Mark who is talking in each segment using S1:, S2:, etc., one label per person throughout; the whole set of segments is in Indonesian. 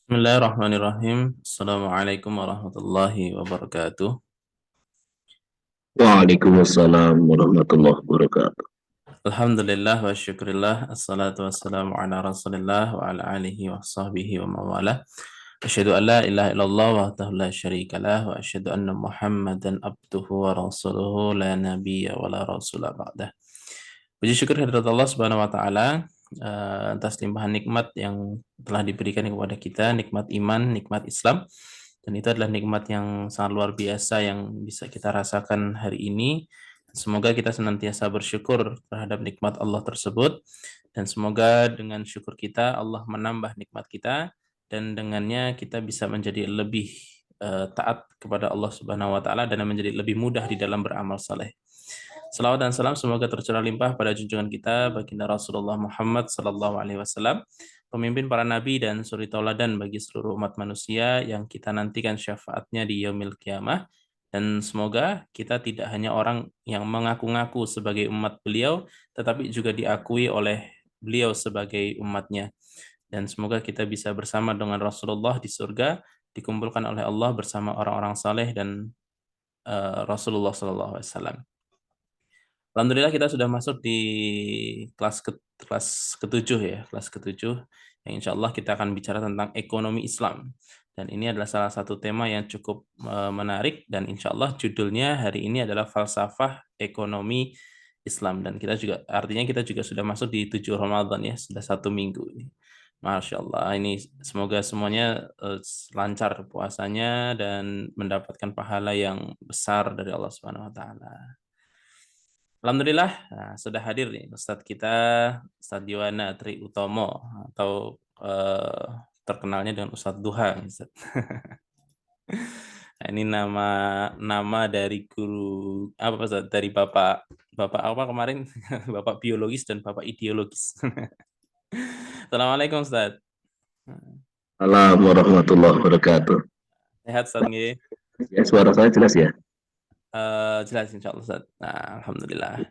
S1: Bismillahirrahmanirrahim. Assalamualaikum warahmatullahi wabarakatuh.
S2: Waalaikumsalam warahmatullahi wabarakatuh.
S1: Alhamdulillah wa syukurillah. Assalatu wassalamu ala rasulillah wa ala alihi wa sahbihi wa mawala. Asyhadu an la ilaha illallah wahdahu la syarikalah wa asyhadu anna Muhammadan abduhu wa rasuluhu la nabiyya wa la rasula ba'dah. Puji syukur hadirat Allah Subhanahu wa taala atas limpahan nikmat yang telah diberikan kepada kita, nikmat iman, nikmat Islam. Dan itu adalah nikmat yang sangat luar biasa yang bisa kita rasakan hari ini. Semoga kita senantiasa bersyukur terhadap nikmat Allah tersebut. Dan semoga dengan syukur kita Allah menambah nikmat kita. Dan dengannya kita bisa menjadi lebih taat kepada Allah Subhanahu wa taala dan menjadi lebih mudah di dalam beramal saleh. Salawat dan salam semoga tercurah limpah pada junjungan kita baginda Rasulullah Muhammad sallallahu alaihi wasallam, pemimpin para nabi dan suri tauladan bagi seluruh umat manusia yang kita nantikan syafaatnya di yaumil qiyamah. Dan semoga kita tidak hanya orang yang mengaku-ngaku sebagai umat beliau, tetapi juga diakui oleh beliau sebagai umatnya. Dan semoga kita bisa bersama dengan Rasulullah di surga, dikumpulkan oleh Allah bersama orang-orang saleh dan Rasulullah sallallahu alaihi wasallam. Alhamdulillah kita sudah masuk di kelas ketujuh ya, kelas ketujuh yang insya Allah kita akan bicara tentang ekonomi Islam. Dan ini adalah salah satu tema yang cukup menarik dan insya Allah judulnya hari ini adalah falsafah ekonomi Islam. Dan kita juga artinya kita juga sudah masuk di 7 Ramadan ya, sudah 1 minggu ini. Masya Allah, ini semoga semuanya lancar puasanya dan mendapatkan pahala yang besar dari Allah Subhanahu wa taala. Alhamdulillah, sudah hadir nih Ustadz kita, Ustadz Yuwana Tri Utomo atau terkenalnya dengan Ustadz Duha. Ustadz. Nah, ini nama dari guru apa Ustadz? Dari Bapak apa kemarin? Bapak biologis dan Bapak ideologis. Assalamualaikum Ustadz.
S2: Assalamualaikum warahmatullahi wabarakatuh.
S1: Sehat Ustadz nggih?
S2: Ya, suara saya jelas ya?
S1: Jelas insya Allah Ustadz. Nah, Alhamdulillah.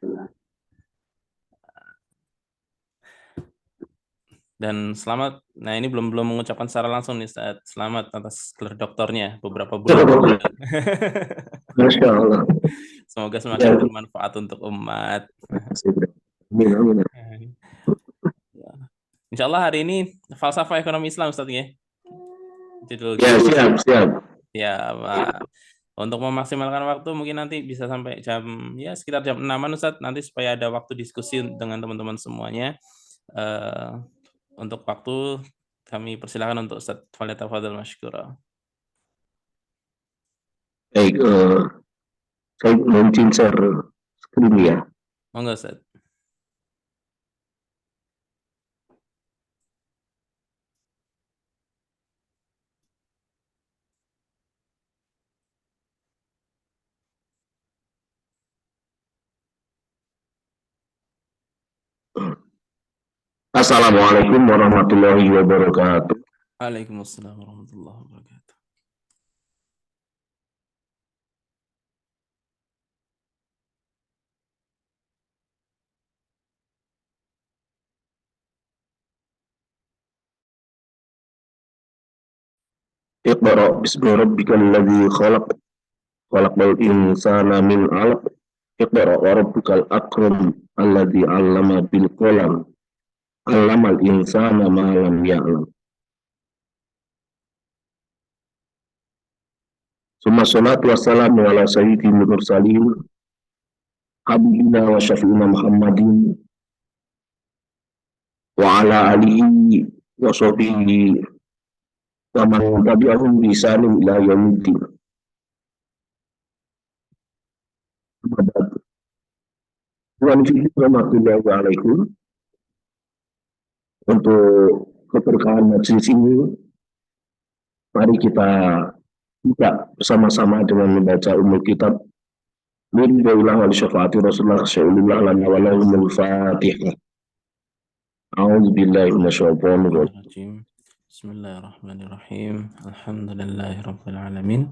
S1: Dan selamat, nah ini belum mengucapkan secara langsung nih Ustaz. Selamat atas gelar doktornya beberapa bulan kemudian.
S2: Masya Allah.
S1: Semoga semakin bermanfaat untuk umat.
S2: Amin, amin.
S1: Insya Allah hari ini falsafah ekonomi Islam Ustaz ya. Judul
S2: Ya, siap.
S1: Ya, Pak. Untuk memaksimalkan waktu mungkin nanti bisa sampai sekitar jam 6-an Ustaz, nanti supaya ada waktu diskusi dengan teman-teman semuanya. Untuk waktu kami persilakan untuk Ustaz Falyatafadhal masykura.
S2: Baik, saya launching share screen ya.
S1: Monggo Ustaz.
S2: Assalamualaikum warahmatullahi wabarakatuh.
S1: Waalaikumsalam warahmatullahi wabarakatuh.
S2: Iqra bismi rabbikal ladzi khalaq. Khalaqal insana min 'alaq. Iqra wa rabbukal akram alladzi 'allama bil qalam. 'Allamal insana ma lam ya'lam. Summa salatu wassalamu ala sayyidil mursalin habibina wa syafi'ina Muhammadin wa ala alihi wa sahbihi wa man tabi'ahum bi ihsanin ila yaumiddin. Warahmatullahi alaikum. Untuk keberkahan majelis ini, mari kita buka bersama-sama dengan membaca umul kitab min bailah wal syafaati Rasulullah sallallahu alaihi Fatihah. A'udzu billahi minasyaitonir rajim.
S1: Bismillahirrahmanirrahim. Alhamdulillahirabbil alamin.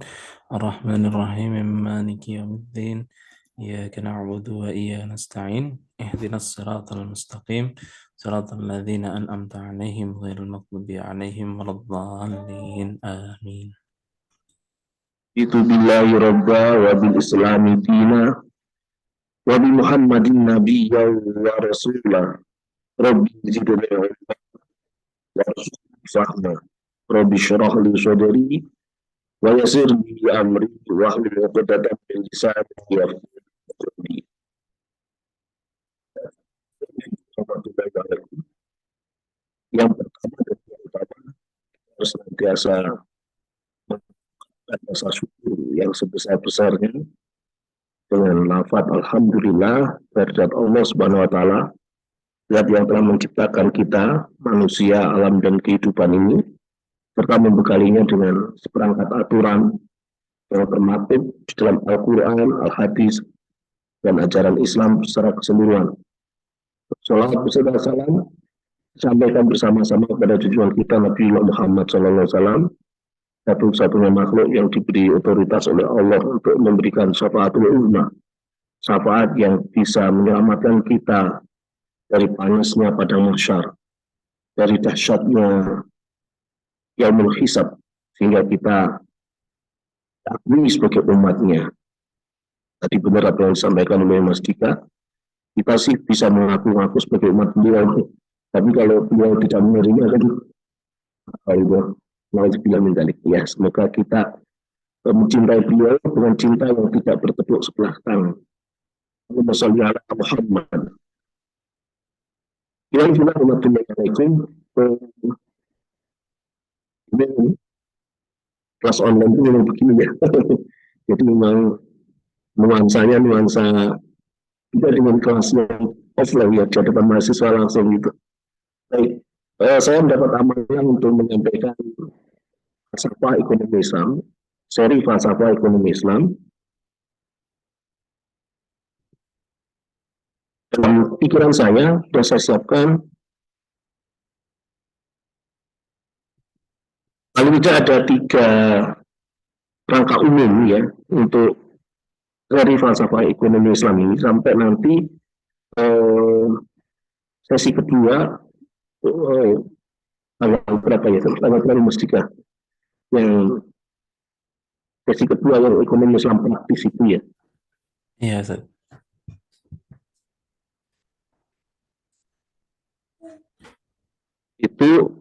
S1: Arrahmanirrahim. Maliki yaumiddin. إياك نعبد وإياك نستعين اهدنا الصراط المستقيم صراط الذين أنعمت عليهم غير المغضوب عليهم ولا الضالين آمين.
S2: Itu billahi rabba wa bil islami dina wa bi muhammadin nabiyya wa rasulah. Rabbi zidni ilma wa rzuqni fahma. Rabbi syrah li sadri wa yassir li amri wa hlul 'uqdatam min lisani yafqahu qawli. Yang pertama dan yang utama harus senantiasa mengucapkan rasa syukur yang sebesar-besarnya dengan lafaz alhamdulillah kehadirat Allah Subhanahu wa taala, zat yang telah menciptakan kita manusia, alam dan kehidupan ini, serta membekalinya dengan seperangkat aturan yang termaktub di dalam Al-Quran, Al-Hadis, dan ajaran Islam secara keseluruhan. Salawat beserta salam sampaikan bersama-sama kepada tujuan kita Nabi Muhammad SAW, satu-satunya makhluk yang diberi otoritas oleh Allah untuk memberikan syafaatul uzma, syafaat yang bisa menyelamatkan kita dari panasnya padang mahsyar, dari dahsyatnya yaumul hisab, sehingga kita akui sebagai umatnya. Tadi benar apa yang disampaikan oleh Mas Dika, kita sih bisa mengaku-ngaku sebagai umat beliau, tapi kalau beliau tidak menerima kan ya, semoga kita mencintai beliau dengan cinta yang tidak bertepuk sebelah tangan. Allahumma sholli ala Muhammad. Yang juga Assalamualaikum. Ini kelas online itu memang begini ya. Jadi memang nuansanya nuansa tidak dengan kelas yang offline ya, di depan mahasiswa langsung gitu. Baik, saya mendapat amanah untuk menyampaikan falsafah ekonomi Islam, seri falsafah ekonomi Islam. Dalam pikiran saya sudah saya siapkan paling tidak ada 3 rangka umum ya untuk seri falsafah ekonomi Islam ini sampai nanti sesi kedua tanggal berapa ya? Tanggal berapa Mustika? Yang sesi kedua yang ekonomi Islam praktis itu ya.
S1: Iya, Ustaz.
S2: Itu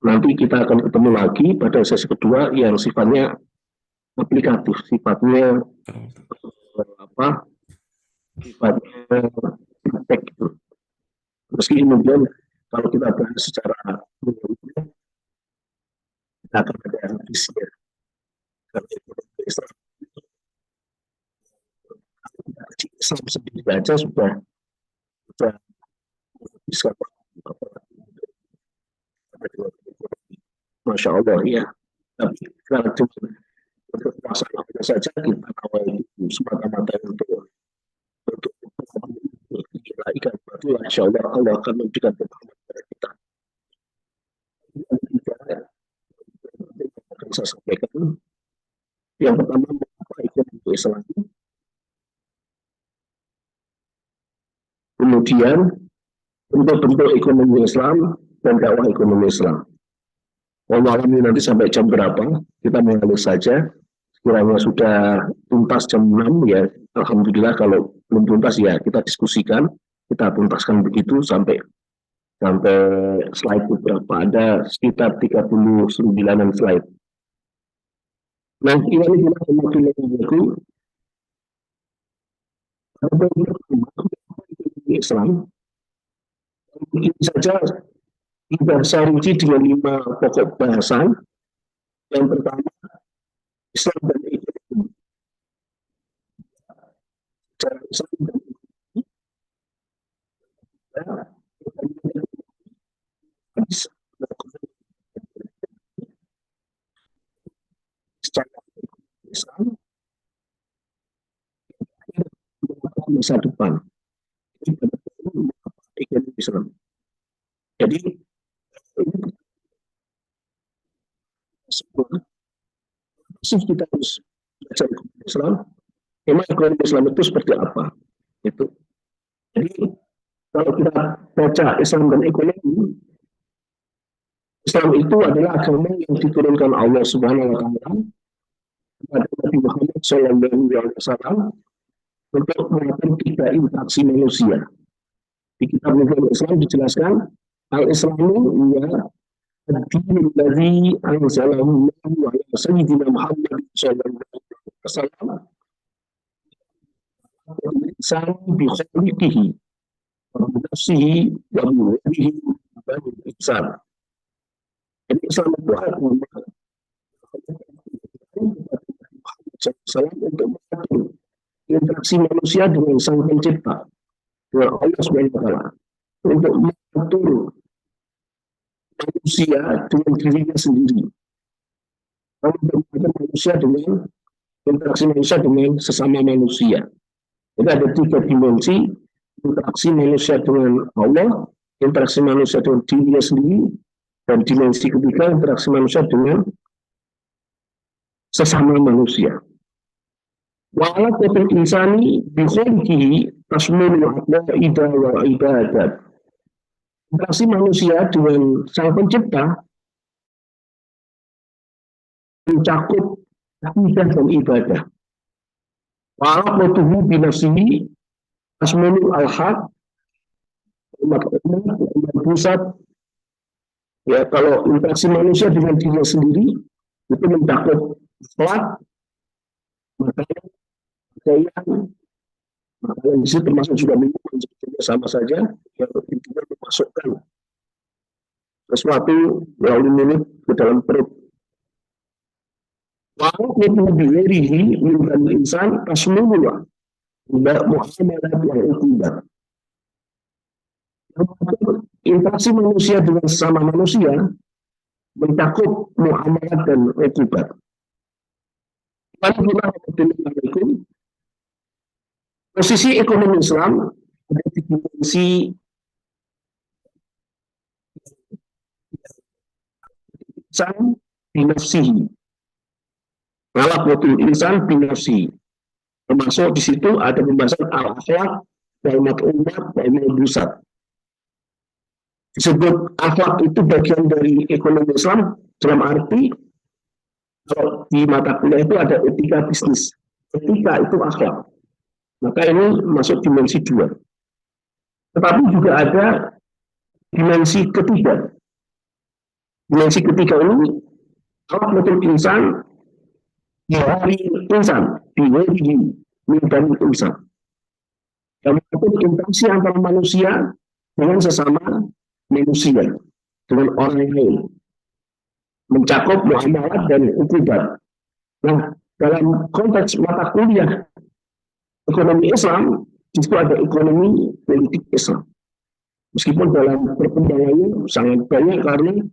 S2: nanti kita akan ketemu lagi pada sesi kedua yang sifatnya aplikatif, sifatnya sifatnya praktek gitu. Meski kemudian kalau kita bahas secara kita akan ada hadisnya. Islam sendiri aja sudah bisa, Masya Allah ya. Tapi kalau cuma untuk masalah saja kita kawal itu semata-mata untuk ikan itu, Insya Allah Allah akan memberikan kebaikan kepada kita. Akan saya sampaikan. Yang pertama, apa ekonomi Islam? Kemudian bentuk-bentuk ekonomi Islam dan dakwah ekonomi Islam. Allah alam nanti sampai jam berapa kita mengalir saja. Sekiranya sudah tuntas jam 6 ya, alhamdulillah. Kalau belum tuntas ya kita diskusikan, kita tuntaskan begitu sampai slide beberapa, ada sekitar 39 slide. Nah, ini Islam ini saja kita saruji dengan 5 pokok bahasan. Yang pertama, Islam dan ekonomi. Cara Islam dan ekonomi. Secara Islam masa depan. Ekonomi Islam. Jadi kita harus belajar Islam Emang ekonomi Islam itu seperti apa? Itu. Jadi kalau kita baca Islam dan ekonomi, Islam itu adalah agama yang diturunkan Allah Subhanahu wa taala kepada Nabi Muhammad SAW untuk melakukan 3 interaksi manusia. Di kitab Nuzul Islam dijelaskan al-Islamu ya ad-din alladzi anzalahu ala sayyidina Muhammad sallallahu alaihi wasallam insan bi khaliqihi wa bi nafsihi wa bi wajhihi wa bi ihsan. Jadi Islam itu agama untuk mengatur interaksi manusia dengan Sang Pencipta, dengan Allah Subhanahu wa taala, untuk mengatur manusia dengan dirinya sendiri, untuk mengatur manusia dengan interaksi manusia dengan sesama manusia. Jadi ada 3 dimensi: interaksi manusia dengan Allah, interaksi manusia dengan dirinya sendiri, dan dimensi ketiga interaksi manusia dengan sesama manusia. Wa'ala qatil insani bi khalqihi tasmulu aqaida wa ibadat. Interaksi manusia dengan Sang Pencipta mencakup akidah dan ibadah. Wa'ala qatuhu bi nafsihi tasmulu al-haq umat pusat. Ya, kalau interaksi manusia dengan dirinya sendiri itu mencakup akhlak, makanan di situ termasuk juga minuman sebetulnya sama saja, yang intinya memasukkan sesuatu melalui mulut ke dalam perut. Walau itu diherihi minta insan tasmullah tidak muamalat yang ukubat. Interaksi manusia dengan sesama manusia mencakup muamalat dan ukubat. Posisi ekonomi Islam ada di dimensi insan binafsihi, ngalakutul insan binafsihi, termasuk di situ ada pembahasan al-akhlak wal mat'umat wal mabusat. Disebut akhlak itu bagian dari ekonomi Islam dalam arti kalau di mata kuliah itu ada etika bisnis, etika itu akhlak. Maka ini masuk dimensi 2. Tetapi juga ada dimensi ketiga. Dimensi ketiga ini akhlak betul insan dihari insan dihari minta insan. Yang mengatur interaksi antara manusia dengan sesama manusia, dengan orang lain, mencakup muamalat dan ukubat. Nah, dalam konteks mata kuliah ekonomi Islam, di situ ada ekonomi politik Islam. Meskipun dalam perkembangannya sangat banyak karena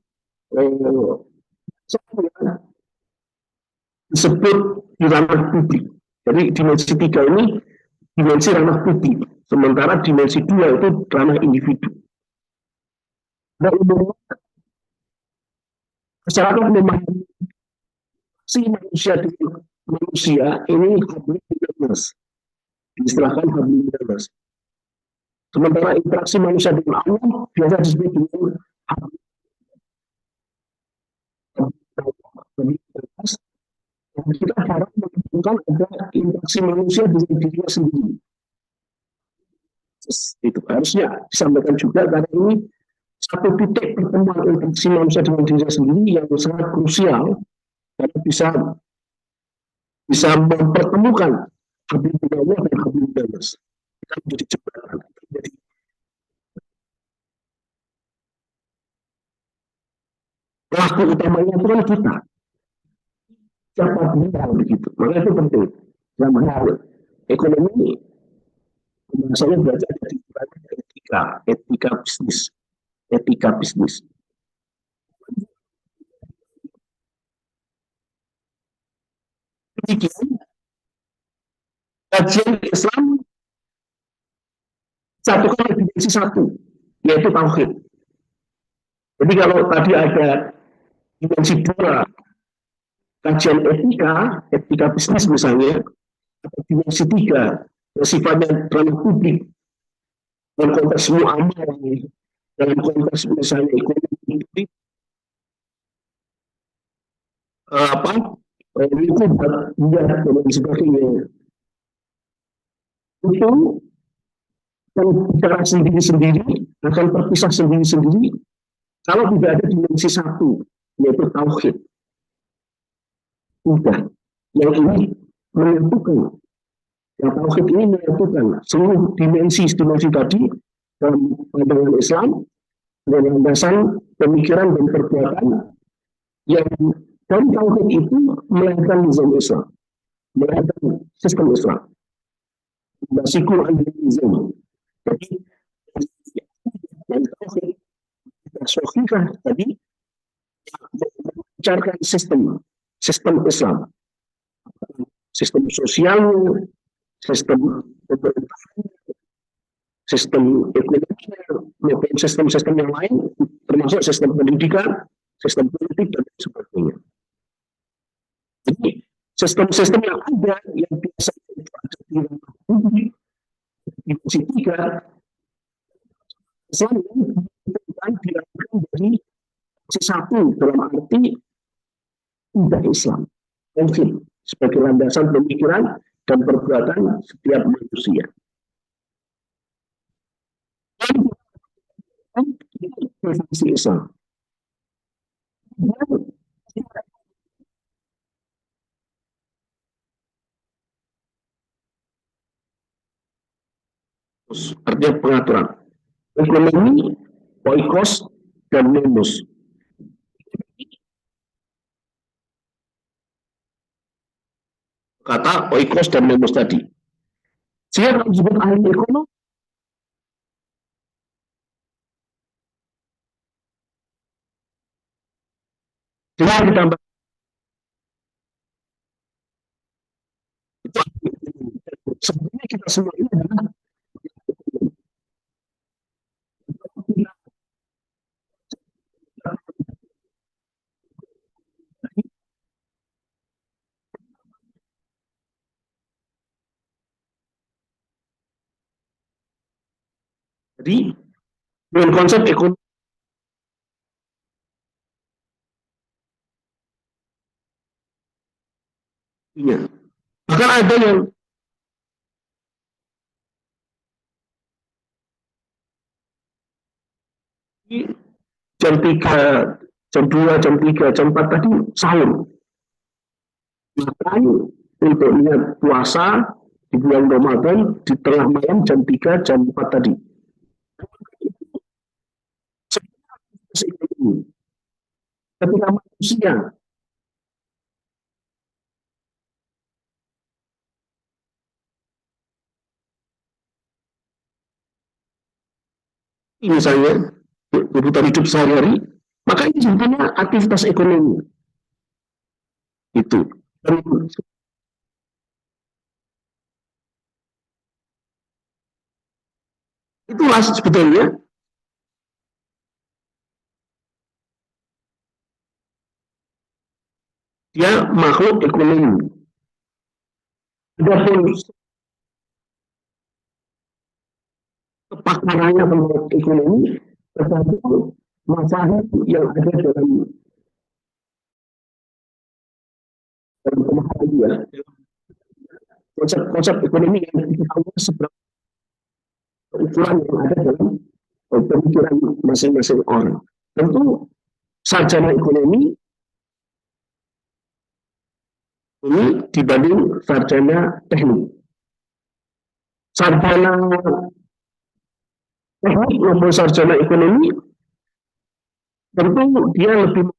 S2: disebut di ranah publik. Jadi dimensi 3 ini dimensi ranah publik, sementara dimensi 2 itu ranah individu. Dan umumnya masyarakat memahami si manusia dengan manusia ini hablum minanas, diistilahkan hablum minanas. Sementara interaksi manusia dengan Allah biasa disebut dengan hablum minanas. Kita harap menunjukkan ada interaksi manusia dengan dirinya sendiri. Itu harusnya disampaikan juga karena ini satu titik pertemuan interaksi manusia dengan dirinya sendiri yang sangat krusial karena bisa mempertemukan hablum minallah dan hablum minanas. Kita menjadi jembatan. Jadi pelaku utamanya itu kan kita. Siapa dia begitu. Maka itu penting. Dalam hal ekonomi, pembahasannya belajar dari etika bisnis. Etika bisnis. Demikian, kajian Islam satukan dimensi 1, yaitu tauhid. Jadi kalau tadi ada dimensi 2, kajian etika bisnis misalnya, dimensi tiga yang sifatnya ranah publik dalam konteks muamalah, dalam konteks misalnya ekonomi, apa lingkup dia dan sebagainya, itu akan bicara sendiri-sendiri, akan terpisah sendiri-sendiri kalau tidak ada dimensi satu, yaitu tauhid. Udah, yang ini menyatukan, yang tauhid ini menyatukan seluruh dimensi tadi dalam pandangan Islam dan landasan pemikiran dan perbuatan yang dari tauhid itu melahirkan nizam Islam, melahirkan sistem Islam. Basikul al-nizam. Jadi tauhid sahihah tadi membicarakan sistem Islam, sistem sosial, sistem pemerintahan, sistem ekonomi, maupun sistem-sistem yang lain, termasuk sistem pendidikan, sistem politik, dan sebagainya. Jadi, sistem-sistem yang ada, yang biasa ada di publik, di dimensi tiga, Islam yang dilakukan dari satu dalam arti tidak Islam. Mungkin sebagai landasan pemikiran dan perbuatan setiap manusia. Definisi Islam. Artinya pengaturan. Ekonomi, oikos, dan nemus. Kata oikos dan nemus tadi. Siapa yang disebut ahli ekonomi? Dengan ditambah itu sebenarnya kita semua ini adalah jadi dengan konsep ekonomi bahkan ada yang jam 3, jam 2, jam 3, jam 4 tadi sahur. Makan untuk niat puasa di bulan Ramadan di tengah malam jam 3, jam 4 tadi. Ketika manusia misalnya kebutuhan hidup sehari-hari, maka ini sebetulnya aktivitas ekonomi itu. Dan itulah sebetulnya dia makhluk ekonomi. Adapun kepakarannya tentang ekonomi tergantung masalah yang ada dalam pemahaman dia. Konsep ekonomi yang diketahui seberapa ukuran yang ada dalam pemikiran masing-masing orang. Tentu sarjana ekonomi ini dibanding sarjana teknik. Sarjana teknik maupun sarjana ekonomi tentu dia lebih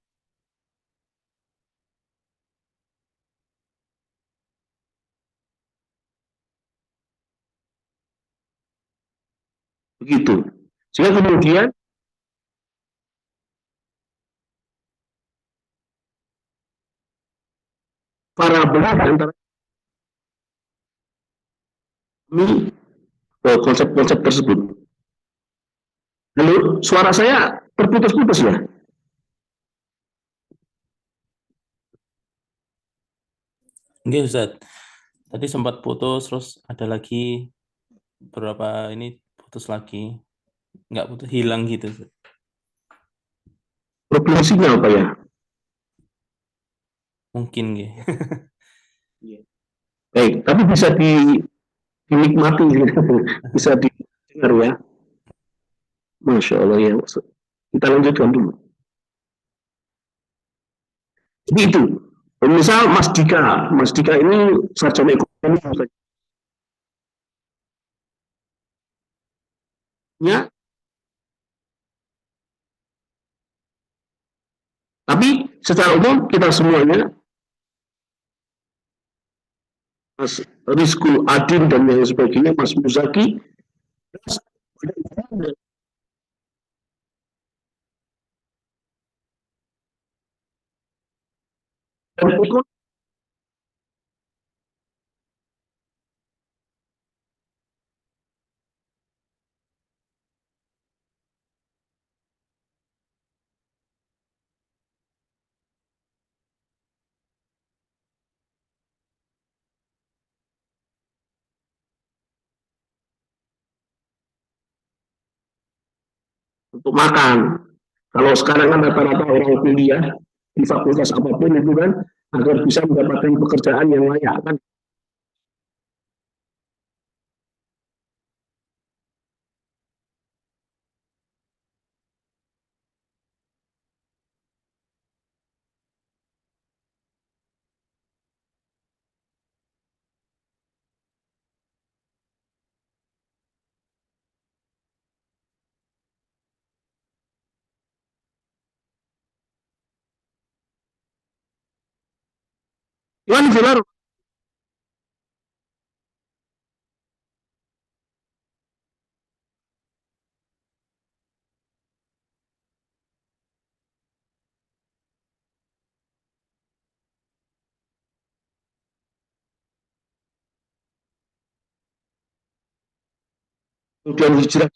S2: begitu. Sehingga kemudian parabel antara ini konsep-konsep tersebut. Lalu suara saya terputus-putus ya?
S1: Oke Ustaz. Tadi sempat putus, terus ada lagi berapa ini putus lagi, nggak putus, hilang gitu.
S2: Problem sinyal apa ya?
S1: Mungkin gitu.
S2: Iya. Baik, tapi bisa dinikmati gitu. Bisa didengar ya. Masya Allah ya. Kita lanjutkan dulu. Jadi itu. Misal Mas Dika ini sarjana ekonomi ya, tapi secara umum kita semuanya, Mas Rizkul Adin dan yang sebagainya, Mas Muzaki, dan ikut untuk makan. Kalau sekarang kan rata-rata orang kuliah di fakultas apapun itu kan agar bisa mendapatkan pekerjaan yang layak kan. Iwan Filar kemudian hijrah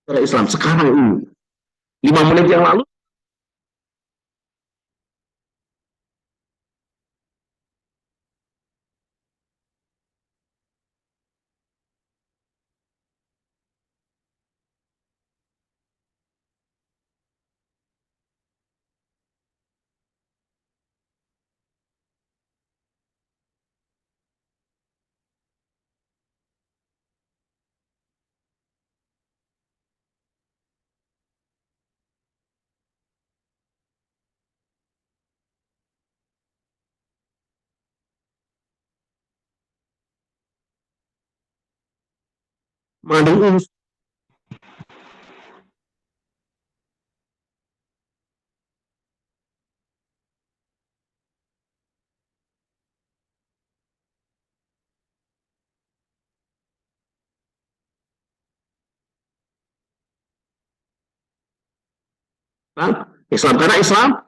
S2: ke Islam sekarang ini. 5 menit yang lalu mandang Islam karena Islam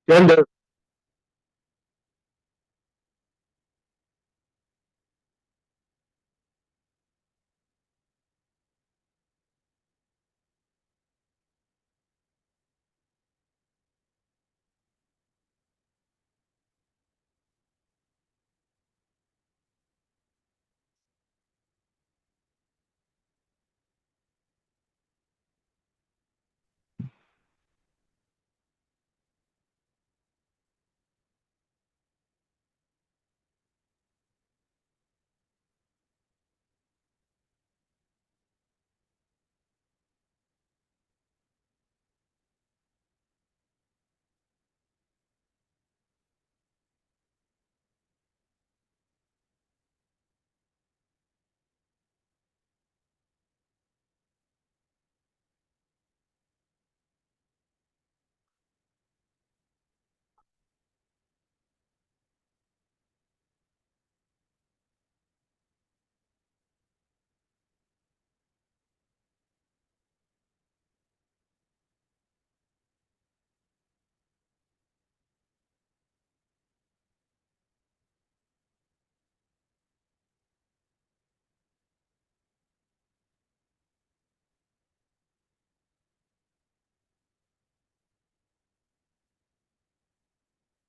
S2: dan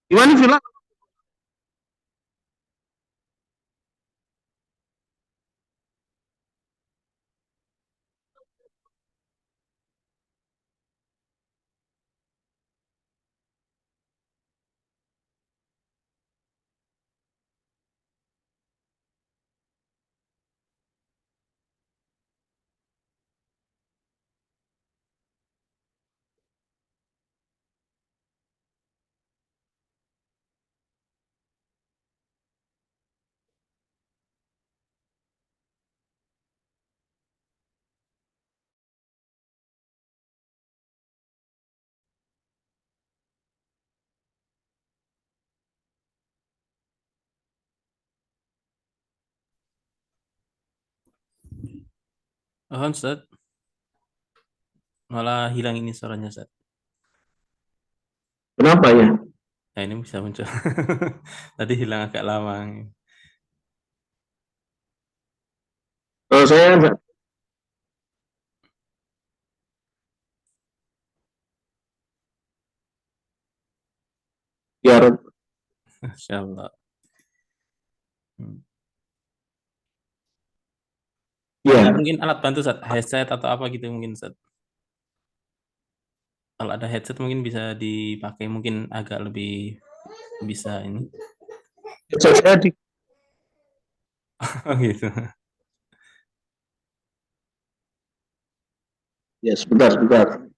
S2: Gimana Villa?
S1: Oh, Ustaz, malah hilang ini suaranya, Ustaz.
S2: Kenapa ya?
S1: Nah, ini bisa muncul. Tadi hilang agak lama.
S2: Kalau saya nggak biar
S1: Masya Allah. Hmm. Ada
S2: ya.
S1: mungkin alat bantu, Ustaz, headset atau apa gitu mungkin, Ustaz. Kalau ada headset mungkin bisa dipakai, mungkin agak lebih bisa ini.
S2: Saya di
S1: Oh, gitu.
S2: ya sebentar sebentar.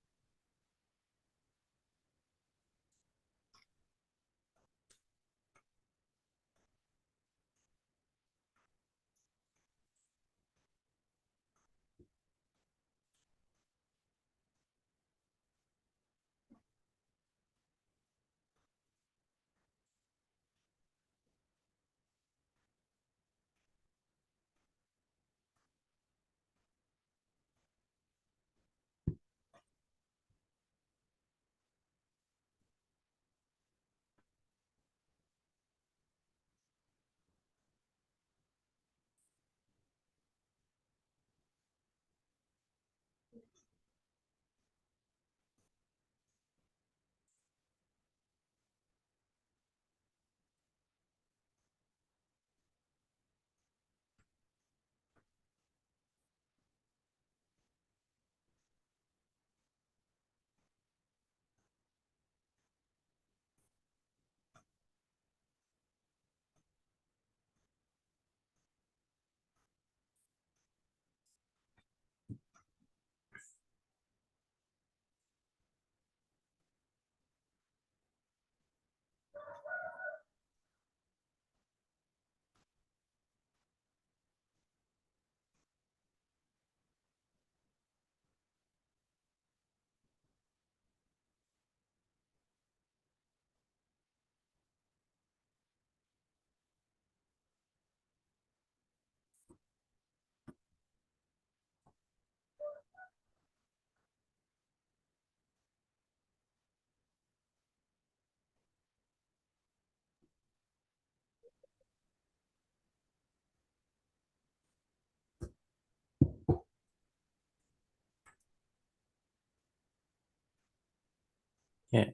S1: Ya.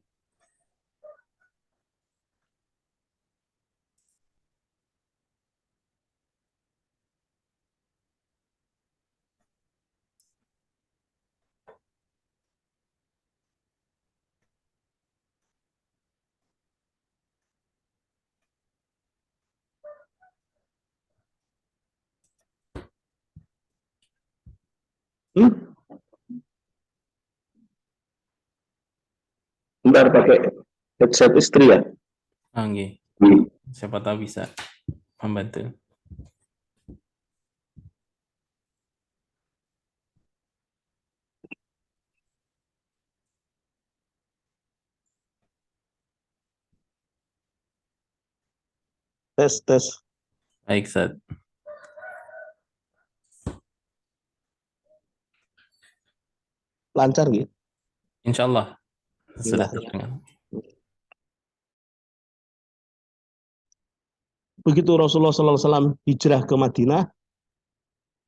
S2: Hmm? Bentar pakai headset istri ya.
S1: Ah, nggih.
S2: Hmm.
S1: Siapa tahu bisa membantu.
S2: Tes tes
S1: Baik, Ustaz.
S2: lancar gitu.
S1: Insya Allah sudah
S2: Alhamdulillah ya.
S1: terdengar.
S2: Begitu Rasulullah SAW hijrah ke Madinah,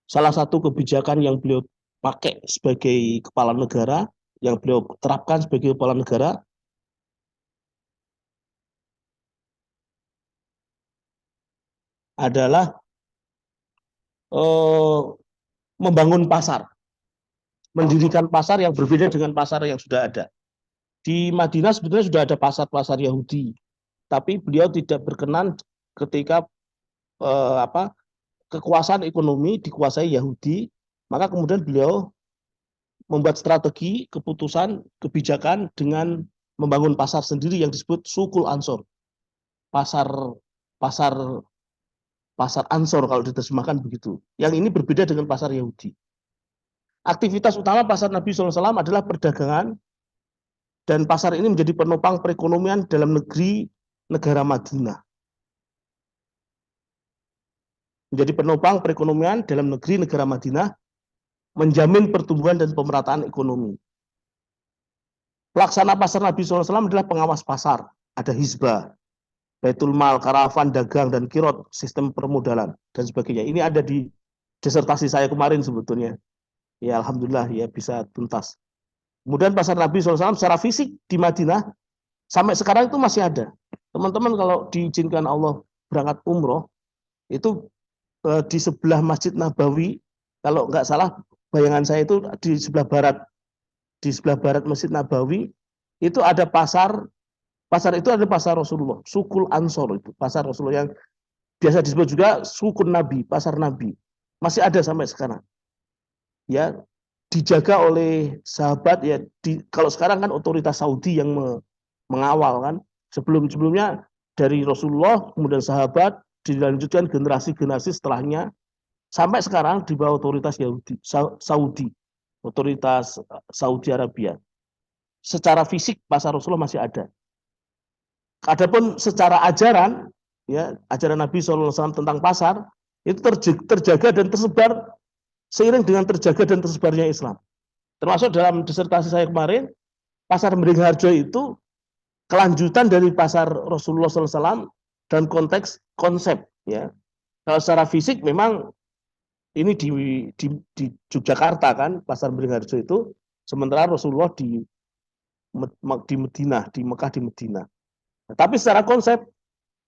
S2: salah satu kebijakan yang beliau pakai sebagai kepala negara, yang beliau terapkan sebagai kepala negara,
S3: adalah membangun pasar, mendirikan pasar yang berbeda dengan pasar yang sudah ada. Di Madinah sebetulnya sudah ada pasar-pasar Yahudi, tapi beliau tidak berkenan ketika kekuasaan ekonomi dikuasai Yahudi, maka kemudian beliau membuat strategi, keputusan, kebijakan dengan membangun pasar sendiri yang disebut Sukul Ansor. Pasar Ansor kalau diterjemahkan begitu. Yang ini berbeda dengan pasar Yahudi. Aktivitas utama pasar Nabi SAW adalah perdagangan, dan pasar ini menjadi penopang perekonomian dalam negeri negara Madinah. Menjadi penopang perekonomian dalam negeri negara Madinah, menjamin pertumbuhan dan pemerataan ekonomi. Pelaksana pasar Nabi SAW adalah pengawas pasar. Ada hizbah, Baitul Mal, Karavan, Dagang, dan Kirot, sistem permodalan, dan sebagainya. Ini ada di disertasi saya kemarin sebetulnya. Ya Alhamdulillah ya bisa tuntas. Kemudian pasar Nabi SAW secara fisik di Madinah, sampai sekarang itu masih ada. Teman-teman kalau diizinkan Allah berangkat umroh, itu di sebelah Masjid Nabawi, kalau nggak salah bayangan saya itu di sebelah barat Masjid Nabawi, itu ada pasar itu ada pasar Rasulullah, Sukul Ansor, itu pasar Rasulullah yang biasa disebut juga Sukun Nabi, pasar Nabi, masih ada sampai sekarang. Ya, dijaga oleh sahabat ya. Kalau sekarang kan otoritas Saudi yang mengawal kan. Sebelumnya dari Rasulullah, kemudian sahabat, dilanjutkan generasi-generasi setelahnya, sampai sekarang di bawah otoritas Saudi, otoritas Saudi Arabia. Secara fisik pasar Rasulullah masih ada. Adapun secara ajaran, ya ajaran Nabi SAW tentang pasar itu terjaga dan tersebar seiring dengan terjaga dan tersebarnya Islam. Termasuk dalam disertasi saya kemarin, pasar Beringharjo itu kelanjutan dari pasar Rasulullah SAW dan konteks konsep. Ya, kalau secara fisik memang ini di Yogyakarta kan, pasar Beringharjo itu, sementara Rasulullah di Madinah, di Mekah, di Madinah. Tapi secara konsep,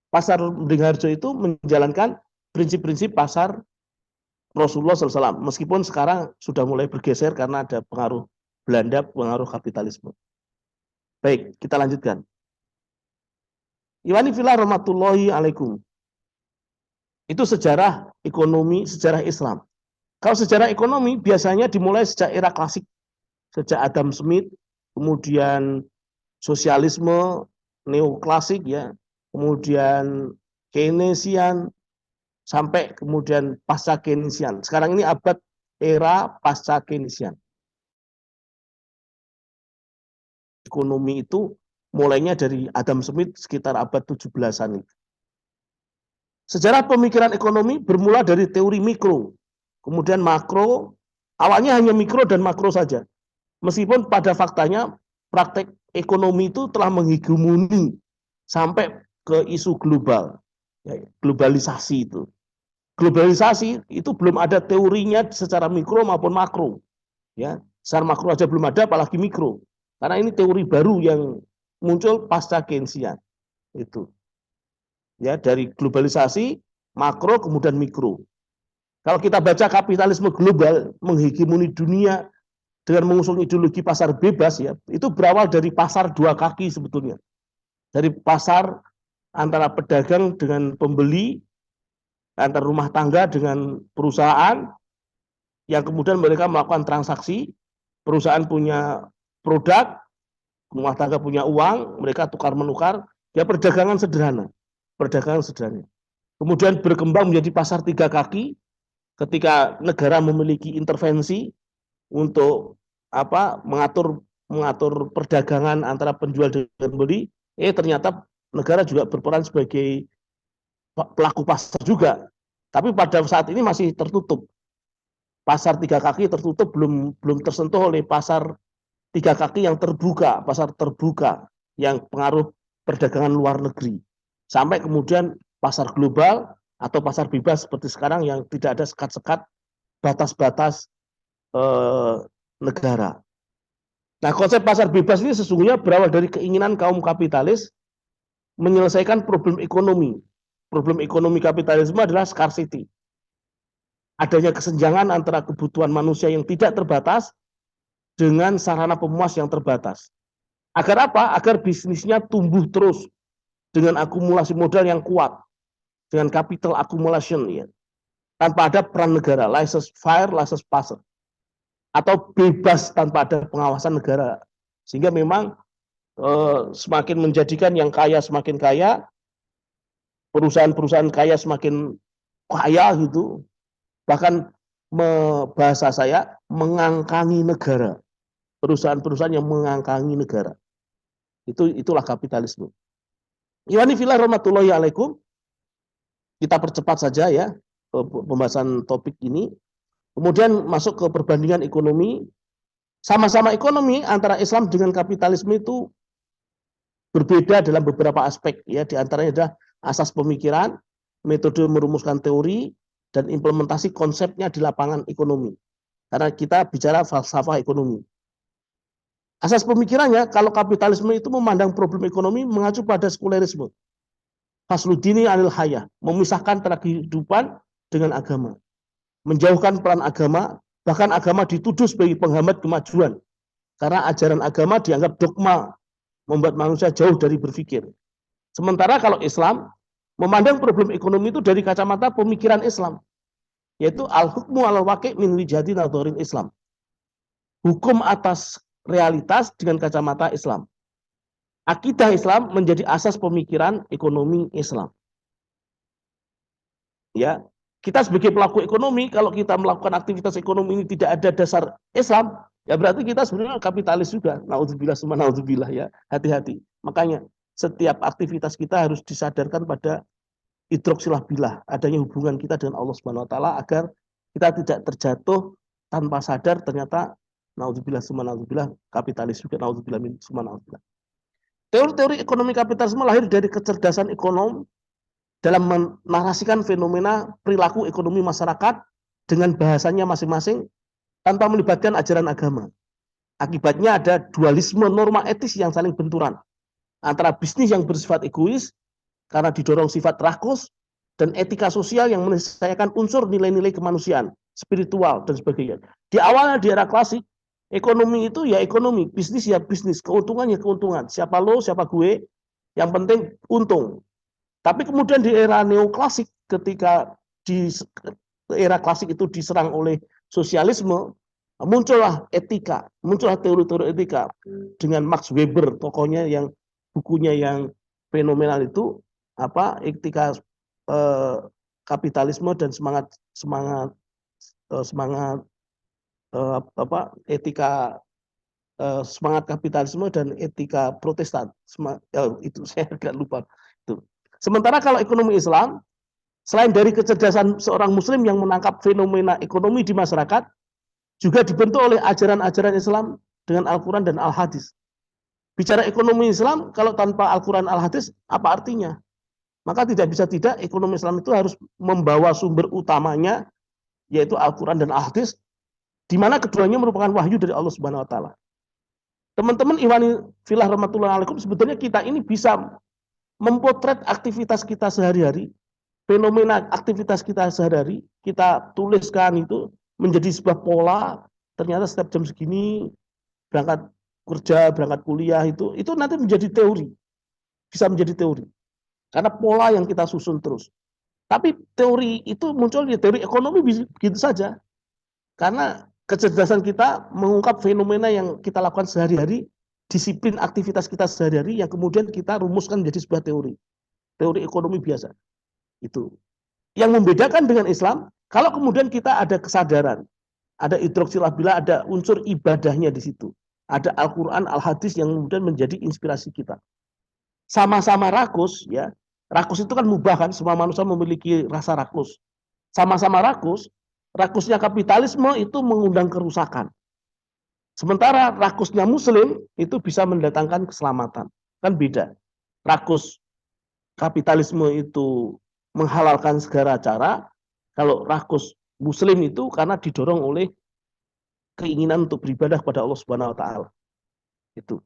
S3: pasar Beringharjo itu menjalankan prinsip-prinsip pasar Rasulullah SAW. Meskipun sekarang sudah mulai bergeser karena ada pengaruh Belanda, pengaruh kapitalisme. Baik, kita lanjutkan. Iwani fillah rahmatullahi alaikum. Itu sejarah ekonomi, sejarah Islam. Kalau sejarah ekonomi biasanya dimulai sejak era klasik. Sejak Adam Smith, kemudian sosialisme, neoklasik ya, kemudian Keynesian, sampai kemudian pasca Keynesian. Sekarang ini abad era pasca Keynesian. Ekonomi itu mulainya dari Adam Smith sekitar abad 17-an. Sejarah pemikiran ekonomi bermula dari teori mikro, kemudian makro, awalnya hanya mikro dan makro saja. Meskipun pada faktanya praktek ekonomi itu telah menghegemoni sampai ke isu global, ya, globalisasi itu. Globalisasi itu belum ada teorinya secara mikro maupun makro. Ya, secara makro aja belum ada, apalagi mikro. Karena ini teori baru yang muncul pasca Keynesian. Itu. Ya, dari globalisasi, makro, kemudian mikro. Kalau kita baca kapitalisme global menghegemoni dunia dengan mengusung ideologi pasar bebas, ya, itu berawal dari pasar dua kaki sebetulnya. Dari pasar antara pedagang dengan pembeli, antar rumah tangga dengan perusahaan, yang kemudian mereka melakukan transaksi, perusahaan punya produk, rumah tangga punya uang, mereka tukar-menukar, ya perdagangan sederhana. Kemudian berkembang menjadi pasar tiga kaki, ketika negara memiliki intervensi untuk mengatur perdagangan antara penjual dan pembeli, ternyata negara juga berperan sebagai pelaku pasar juga. Tapi pada saat ini masih tertutup. Pasar tiga kaki tertutup, belum tersentuh oleh pasar tiga kaki yang terbuka, pasar terbuka yang pengaruh perdagangan luar negeri. Sampai kemudian pasar global atau pasar bebas seperti sekarang yang tidak ada sekat-sekat batas-batas negara. Nah, konsep pasar bebas ini sesungguhnya berawal dari keinginan kaum kapitalis menyelesaikan problem ekonomi problem ekonomi kapitalisme adalah scarcity. Adanya kesenjangan antara kebutuhan manusia yang tidak terbatas dengan sarana pemuas yang terbatas. Agar apa? Agar bisnisnya tumbuh terus dengan akumulasi modal yang kuat, dengan capital accumulation, ya, tanpa ada peran negara, laissez-faire, laissez-passer, atau bebas tanpa ada pengawasan negara, sehingga memang semakin menjadikan yang kaya semakin kaya, perusahaan-perusahaan kaya semakin kaya gitu, bahkan bahasa saya mengangkangi negara, perusahaan-perusahaan yang mengangkangi negara. Itulah kapitalisme. Iwani fillah rahmatullahi alaikum. Kita percepat saja ya pembahasan topik ini. Kemudian masuk ke perbandingan ekonomi. Sama-sama ekonomi antara Islam dengan kapitalisme itu berbeda dalam beberapa aspek, ya. Di antaranya adalah asas pemikiran, metode merumuskan teori, dan implementasi konsepnya di lapangan ekonomi. Karena kita bicara falsafah ekonomi. Asas pemikirannya, kalau kapitalisme itu memandang problem ekonomi mengacu pada sekulerisme. Fasludini anil hayah, memisahkan antara kehidupan dengan agama. Menjauhkan peran agama, bahkan agama dituduh sebagai penghambat kemajuan. Karena ajaran agama dianggap dogma, membuat manusia jauh dari berpikir. Sementara kalau Islam memandang problem ekonomi itu dari kacamata pemikiran Islam, yaitu al-hukmu al-waqi' min wijhati nadharin Islam. Hukum atas realitas dengan kacamata Islam. Akidah Islam menjadi asas pemikiran ekonomi Islam. Ya, kita sebagai pelaku ekonomi, kalau kita melakukan aktivitas ekonomi ini tidak ada dasar Islam, ya berarti kita sebenarnya kapitalis juga. Naudzubillah summa naudzubillah, ya. Hati-hati. Makanya setiap aktivitas kita harus disadarkan pada idrok silah, adanya hubungan kita dengan Allah Subhanahu wa taala, agar kita tidak terjatuh tanpa sadar ternyata naudzubillah summa naudzubillah kapitalis juga, naudzubillah min summa naudzubillah. Teori-teori ekonomi kapitalisme lahir dari kecerdasan ekonom dalam menarasikan fenomena perilaku ekonomi masyarakat dengan bahasanya masing-masing tanpa melibatkan ajaran agama. Akibatnya ada dualisme norma etis yang saling benturan antara bisnis yang bersifat egois karena didorong sifat rakus, dan etika sosial yang menyelesaikan unsur nilai-nilai kemanusiaan, spiritual, dan sebagainya. Di awalnya di era klasik, ekonomi itu ya ekonomi, bisnis ya bisnis, keuntungan ya keuntungan. Siapa lo, siapa gue, yang penting untung. Tapi kemudian di era neoklasik, ketika di era klasik itu diserang oleh sosialisme, muncullah etika, muncullah teori-teori etika dengan Max Weber, tokohnya yang bukunya yang fenomenal itu, etika kapitalisme dan etika semangat kapitalisme dan etika Protestan. Itu saya agak lupa itu. Sementara kalau ekonomi Islam, selain dari kecerdasan seorang muslim yang menangkap fenomena ekonomi di masyarakat, juga dibentuk oleh ajaran-ajaran Islam dengan Al-Quran dan Al-Hadis. Bicara ekonomi Islam, kalau tanpa Al-Quran Al-Hadis, apa artinya? Maka tidak bisa tidak, ekonomi Islam itu harus membawa sumber utamanya, yaitu Al-Quran dan Al-Hadis, di mana keduanya merupakan wahyu dari Allah Subhanahu wa taala. Teman-teman Iwani fillah rahmatullahi alaikum, sebetulnya kita ini bisa mempotret aktivitas kita sehari-hari, fenomena aktivitas kita sehari-hari, kita tuliskan itu menjadi sebuah pola. Ternyata setiap jam segini berangkat kerja, berangkat kuliah, itu nanti menjadi teori, bisa menjadi teori. Karena pola yang kita susun terus. Tapi teori itu muncul di teori ekonomi begitu saja. Karena kecerdasan kita mengungkap fenomena yang kita lakukan sehari-hari, disiplin aktivitas kita sehari-hari yang kemudian kita rumuskan menjadi sebuah teori. Teori ekonomi biasa. Itu. Yang membedakan dengan Islam, kalau kemudian kita ada kesadaran, ada idrok silabila, ada unsur ibadahnya di situ. Ada Al-Quran, Al-Hadis yang kemudian menjadi inspirasi kita. Sama-sama rakus, ya. Rakus itu kan mubah kan, semua manusia memiliki rasa rakus. Sama-sama rakus, rakusnya kapitalisme itu mengundang kerusakan. Sementara rakusnya muslim itu bisa mendatangkan keselamatan. Kan beda. Rakus kapitalisme itu menghalalkan segala cara, kalau rakus muslim itu karena didorong oleh keinginan untuk beribadah kepada Allah Subhanahu wa taala. Itu.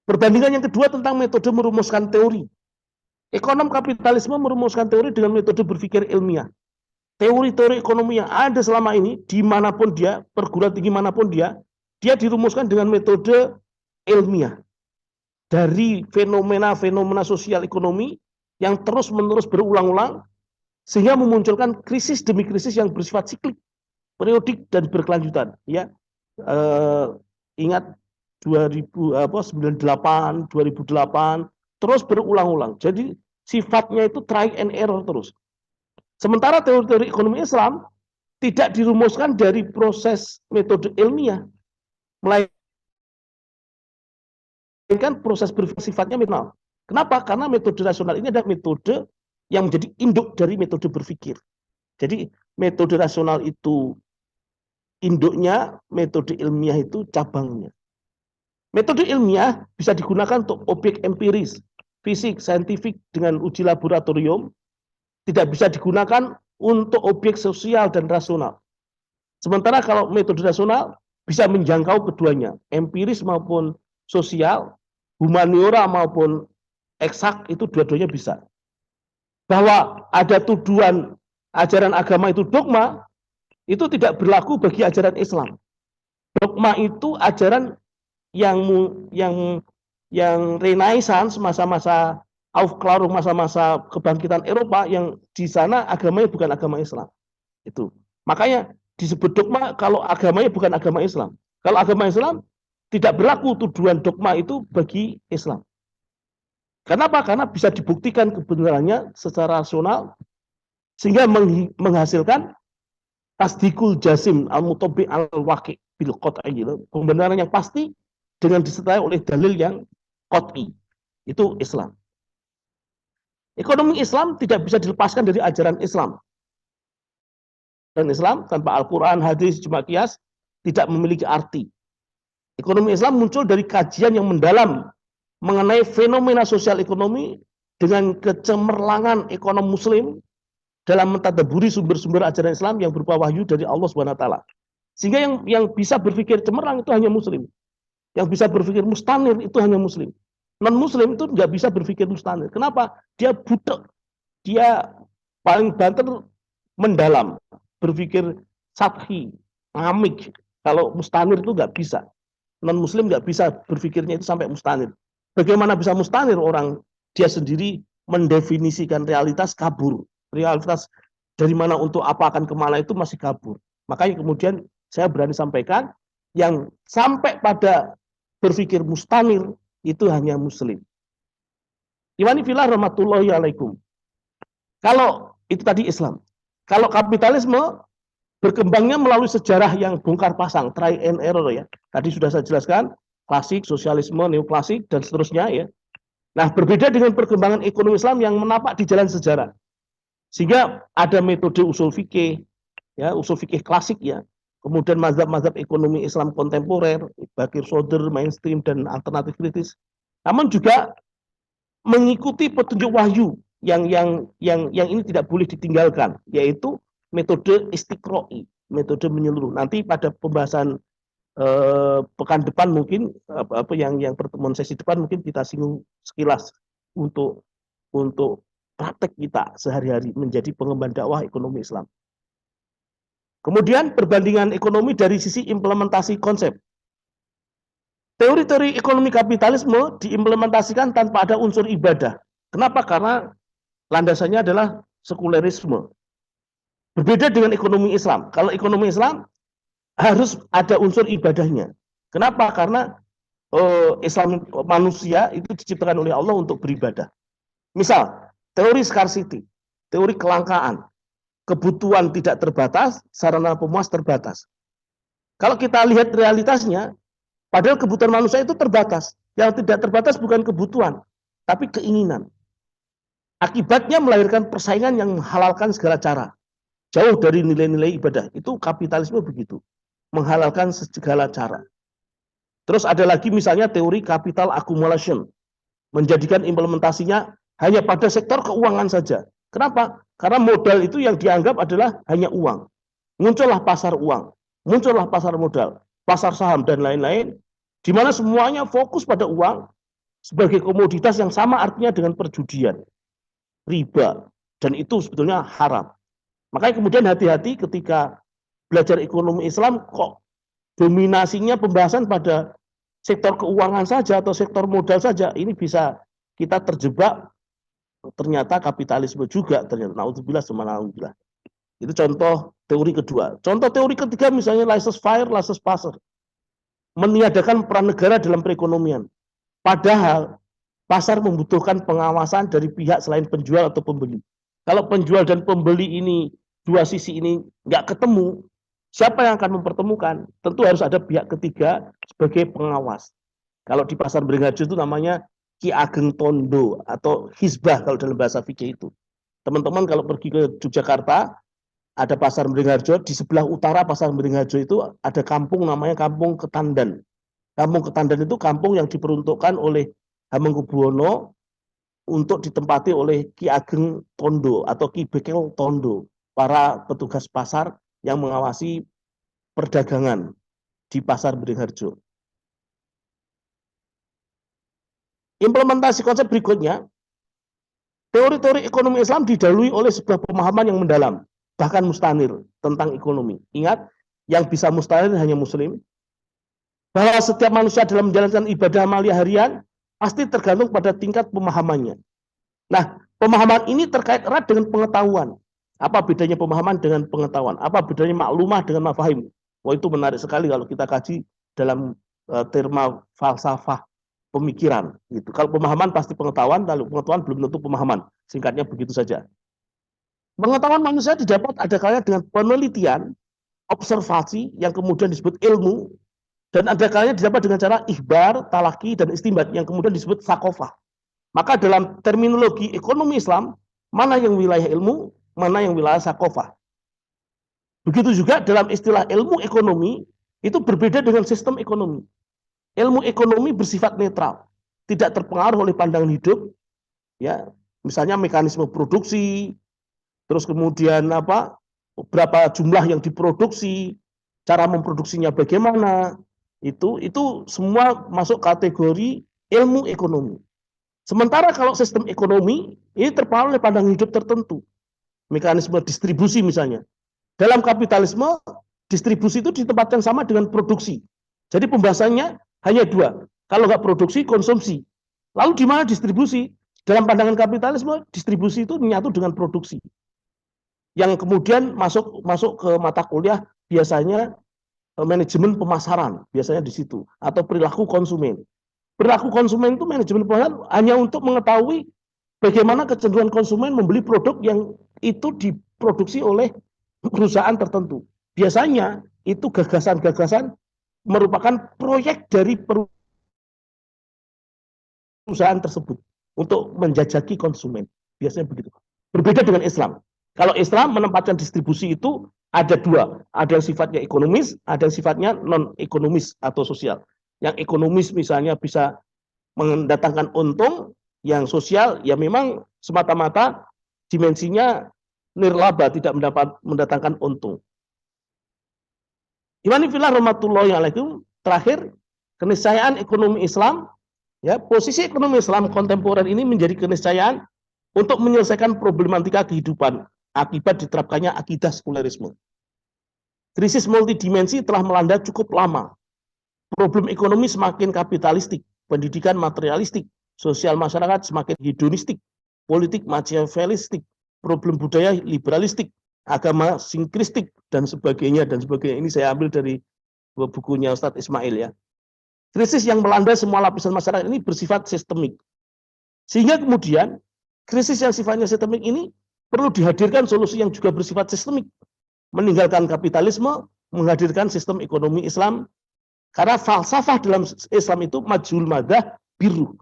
S3: Perbandingan yang kedua tentang metode merumuskan teori. Ekonom kapitalisme merumuskan teori dengan metode berpikir ilmiah. Teori-teori ekonomi yang ada selama ini, dimanapun dia, perguruan tinggi manapun dia dirumuskan dengan metode ilmiah. Dari fenomena-fenomena sosial ekonomi yang terus-menerus berulang-ulang, sehingga memunculkan krisis demi krisis yang bersifat siklik, periodik, dan berkelanjutan. Ya, ingat 2098, 2008, terus berulang-ulang. Jadi sifatnya itu try and error terus. Sementara teori-teori ekonomi Islam tidak dirumuskan dari proses metode ilmiah, melainkan proses berpikir sifatnya rasional. Kenapa? Karena metode rasional ini adalah metode yang menjadi induk dari metode berpikir. Jadi metode rasional itu induknya, metode ilmiah itu cabangnya. Metode ilmiah bisa digunakan untuk objek empiris, fisik, saintifik dengan uji laboratorium, tidak bisa digunakan untuk objek sosial dan rasional. Sementara kalau metode rasional bisa menjangkau keduanya, empiris maupun sosial, humaniora maupun eksak, itu dua-duanya bisa. Bahwa ada tuduhan ajaran agama itu dogma, itu tidak berlaku bagi ajaran Islam. Dogma itu ajaran yang Renaissance, masa-masa Aufklärung, masa-masa kebangkitan Eropa, yang di sana agamanya bukan agama Islam. Itu makanya disebut dogma kalau agamanya bukan agama Islam. Kalau agama Islam tidak berlaku tuduhan dogma itu bagi Islam. Kenapa? Karena bisa dibuktikan kebenarannya secara rasional, sehingga menghasilkan tasdikul jazim al-mutabi al-waqi bil qat'i, kebenaran yang pasti dengan disertai oleh dalil yang qat'i. Itu Islam. Ekonomi Islam tidak bisa dilepaskan dari ajaran Islam. Dan Islam tanpa Al-Quran, hadis, ijma' qiyas tidak memiliki arti. Ekonomi Islam muncul dari kajian yang mendalam mengenai fenomena sosial ekonomi dengan kecemerlangan ekonom muslim dalam mentadaburi sumber-sumber ajaran Islam yang berupa wahyu dari Allah SWT. Sehingga yang bisa berpikir cemerlang itu hanya muslim. Yang bisa berpikir mustanir itu hanya muslim. Non-muslim itu nggak bisa berpikir mustanir. Kenapa? Dia butek. Dia paling banter mendalam. Berpikir sathi, amik. Kalau mustanir itu nggak bisa. Non-muslim nggak bisa berpikirnya itu sampai mustanir. Bagaimana bisa mustanir orang dia sendiri mendefinisikan realitas kabur. Realitas dari mana untuk apa akan kemana itu masih kabur. Makanya kemudian saya berani sampaikan yang sampai pada berpikir mustanir itu hanya muslim. Iwani fillah rahmatullahi alaikum. Kalau itu tadi Islam. Kalau kapitalisme berkembangnya melalui sejarah yang bongkar pasang, try and error ya. Tadi sudah saya jelaskan, klasik, sosialisme, neoklasik, dan seterusnya ya. Nah, berbeda dengan perkembangan ekonomi Islam yang menapak di jalan sejarah. Sehingga ada metode usul fikih, ya, usul fikih klasik ya. Kemudian mazhab-mazhab ekonomi Islam kontemporer, Bakir Soder, mainstream, dan alternatif kritis. Namun juga mengikuti petunjuk wahyu yang ini tidak boleh ditinggalkan, yaitu metode istiqro'i, metode menyeluruh. Nanti pada pembahasan pekan depan mungkin yang pertemuan sesi depan mungkin kita singgung sekilas untuk praktek kita sehari-hari menjadi pengemban dakwah ekonomi Islam. Kemudian perbandingan ekonomi dari sisi implementasi konsep. Teori-teori ekonomi kapitalisme diimplementasikan tanpa ada unsur ibadah. Kenapa? Karena landasannya adalah sekulerisme. Berbeda dengan ekonomi Islam. Kalau ekonomi Islam harus ada unsur ibadahnya. Kenapa? Karena Islam manusia itu diciptakan oleh Allah untuk beribadah. Misal, teori scarcity, teori kelangkaan. Kebutuhan tidak terbatas, sarana pemuas terbatas. Kalau kita lihat realitasnya, padahal kebutuhan manusia itu terbatas. Yang tidak terbatas bukan kebutuhan, tapi keinginan. Akibatnya melahirkan persaingan yang menghalalkan segala cara. Jauh dari nilai-nilai ibadah. Itu kapitalisme begitu. Menghalalkan segala cara. Terus ada lagi misalnya teori capital accumulation. Menjadikan implementasinya hanya pada sektor keuangan saja. Kenapa? Karena modal itu yang dianggap adalah hanya uang. Muncullah pasar uang, muncullah pasar modal, pasar saham, dan lain-lain, di mana semuanya fokus pada uang sebagai komoditas yang sama artinya dengan perjudian. riba, dan itu sebetulnya haram. Makanya kemudian hati-hati ketika belajar ekonomi Islam kok dominasinya pembahasan pada sektor keuangan saja atau sektor modal saja. Ini bisa kita terjebak ternyata kapitalisme juga ternyata. Naudzubillah summa naudzubillah. Itu contoh teori kedua. Contoh teori ketiga misalnya laissez-faire, laissez-passer. Meniadakan peran negara dalam perekonomian. Padahal pasar membutuhkan pengawasan dari pihak selain penjual atau pembeli. Kalau penjual dan pembeli ini, dua sisi ini nggak ketemu, siapa yang akan mempertemukan? Tentu harus ada pihak ketiga sebagai pengawas. Kalau di pasar Beringharjo itu namanya Ki Ageng Tondo atau Hizbah kalau dalam bahasa fikih itu. Teman-teman kalau pergi ke Yogyakarta, ada pasar Beringharjo, di sebelah utara pasar Beringharjo itu ada kampung namanya Kampung Ketandan. Kampung Ketandan itu kampung yang diperuntukkan oleh Hamengkubuwono untuk ditempati oleh Ki Ageng Tondo atau Ki Bekel Tondo, para petugas pasar yang mengawasi perdagangan di pasar Beringharjo. Implementasi konsep berikutnya, teori-teori ekonomi Islam didahului oleh sebuah pemahaman yang mendalam, bahkan mustanir tentang ekonomi. Ingat, yang bisa mustanir hanya Muslim, bahwa setiap manusia dalam menjalankan ibadah amalia harian pasti tergantung pada tingkat pemahamannya. Nah, pemahaman ini terkait erat dengan pengetahuan. Apa bedanya pemahaman dengan pengetahuan? Apa bedanya maklumah dengan mafahim? Wah, itu menarik sekali kalau kita kaji dalam terma falsafah pemikiran. Gitu. Kalau pemahaman pasti pengetahuan, lalu pengetahuan belum tentu pemahaman. Singkatnya begitu saja. Pengetahuan manusia didapat ada kalanya dengan penelitian, observasi yang kemudian disebut ilmu, dan ada kalanya didapat dengan cara ikhbar, talaki, dan istimbat yang kemudian disebut sakofah. Maka dalam terminologi ekonomi Islam, mana yang wilayah ilmu, mana yang wilayah sakofah. Begitu juga dalam istilah ilmu ekonomi, itu berbeda dengan sistem ekonomi. Ilmu ekonomi bersifat netral, tidak terpengaruh oleh pandangan hidup, ya, misalnya mekanisme produksi, terus kemudian berapa jumlah yang diproduksi, cara memproduksinya bagaimana, itu semua masuk kategori ilmu ekonomi. Sementara kalau sistem ekonomi ini terpengaruh oleh pandangan hidup tertentu, mekanisme distribusi misalnya. Dalam kapitalisme, distribusi itu ditempatkan sama dengan produksi. Jadi pembahasannya hanya dua. Kalau nggak produksi, konsumsi. Lalu di mana distribusi? Dalam pandangan kapitalisme, distribusi itu menyatu dengan produksi. Yang kemudian masuk ke mata kuliah biasanya manajemen pemasaran, biasanya di situ, atau perilaku konsumen. Perilaku konsumen itu manajemen pemasaran hanya untuk mengetahui bagaimana kecenderungan konsumen membeli produk yang itu diproduksi oleh perusahaan tertentu. Biasanya itu gagasan-gagasan merupakan proyek dari perusahaan tersebut untuk menjajaki konsumen. Biasanya begitu. Berbeda dengan Islam. Kalau Islam menempatkan distribusi itu ada dua. Ada yang sifatnya ekonomis, ada yang sifatnya non-ekonomis atau sosial. Yang ekonomis misalnya bisa mendatangkan untung, yang sosial ya memang semata-mata dimensinya nirlaba, tidak mendatangkan untung. Imanifillah rahmatullahi alaikum. Terakhir, keniscayaan ekonomi Islam, ya, posisi ekonomi Islam kontemporer ini menjadi keniscayaan untuk menyelesaikan problematika kehidupan akibat diterapkannya akidah sekulerisme. Krisis multidimensi telah melanda cukup lama. Problem ekonomi semakin kapitalistik, pendidikan materialistik, sosial masyarakat semakin hedonistik, politik machiavellistik, problem budaya liberalistik, agama sinkristik, dan sebagainya, dan sebagainya. Ini saya ambil dari bukunya Ustadz Ismail, ya. Krisis yang melanda semua lapisan masyarakat ini bersifat sistemik. Sehingga kemudian, krisis yang sifatnya sistemik ini perlu dihadirkan solusi yang juga bersifat sistemik. Meninggalkan kapitalisme, menghadirkan sistem ekonomi Islam, karena falsafah dalam Islam itu majul madah biru.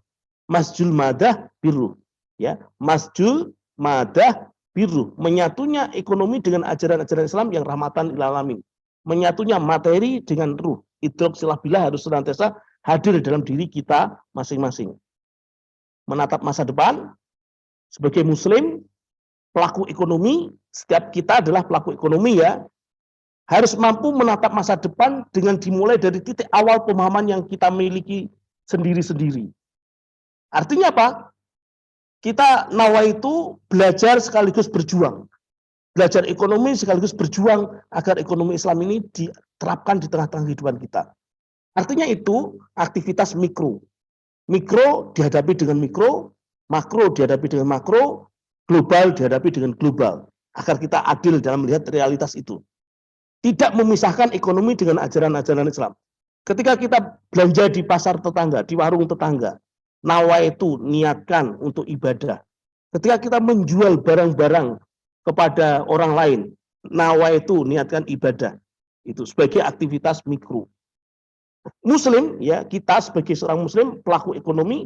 S3: Masjul madah biru. Ya, masjul madah biru, menyatunya ekonomi dengan ajaran-ajaran Islam yang rahmatan lil alamin, menyatunya materi dengan ruh. Idrok silabillah harus senantiasa hadir dalam diri kita masing-masing. Menatap masa depan sebagai muslim, pelaku ekonomi, setiap kita adalah pelaku ekonomi, ya, harus mampu menatap masa depan dengan dimulai dari titik awal pemahaman yang kita miliki sendiri-sendiri. Artinya apa? kita nawaitu belajar sekaligus berjuang. Belajar ekonomi sekaligus berjuang agar ekonomi Islam ini diterapkan di tengah-tengah kehidupan kita. Artinya itu aktivitas mikro. Mikro dihadapi dengan mikro, makro dihadapi dengan makro, global dihadapi dengan global. Agar kita adil dalam melihat realitas itu. Tidak memisahkan ekonomi dengan ajaran-ajaran Islam. Ketika kita belanja di pasar tetangga, di warung tetangga, nawaitu niatkan untuk ibadah. Ketika kita menjual barang-barang kepada orang lain, nawaitu niatkan ibadah. Itu sebagai aktivitas mikro. Muslim, ya, kita sebagai seorang muslim, pelaku ekonomi,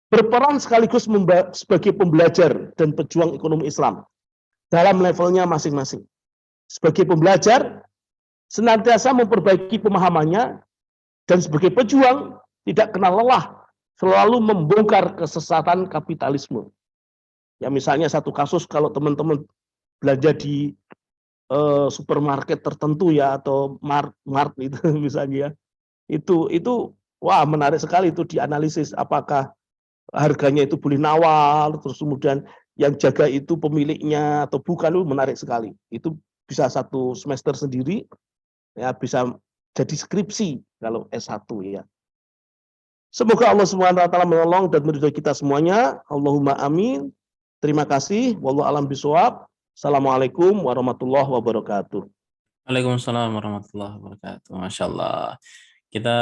S3: berperan sekaligus sebagai pembelajar dan pejuang ekonomi Islam dalam levelnya masing-masing. Sebagai pembelajar, senantiasa memperbaiki pemahamannya, dan sebagai pejuang, tidak kenal lelah, selalu membongkar kesesatan kapitalisme. Ya, misalnya satu kasus, kalau teman-teman belanja di supermarket tertentu ya, atau mart itu misalnya ya, itu wah menarik sekali itu dianalisis apakah harganya itu boleh nawar, terus kemudian yang jaga itu pemiliknya atau bukan, itu menarik sekali. Itu bisa satu semester sendiri, ya, bisa jadi skripsi kalau S1 ya. Semoga Allah SWT menolong dan meridhai kita semuanya. Allahumma amin. Terima kasih. Wallahu a'lam bishawab. Assalamualaikum warahmatullahi wabarakatuh.
S1: Waalaikumsalam warahmatullahi wabarakatuh. Masya Allah. Kita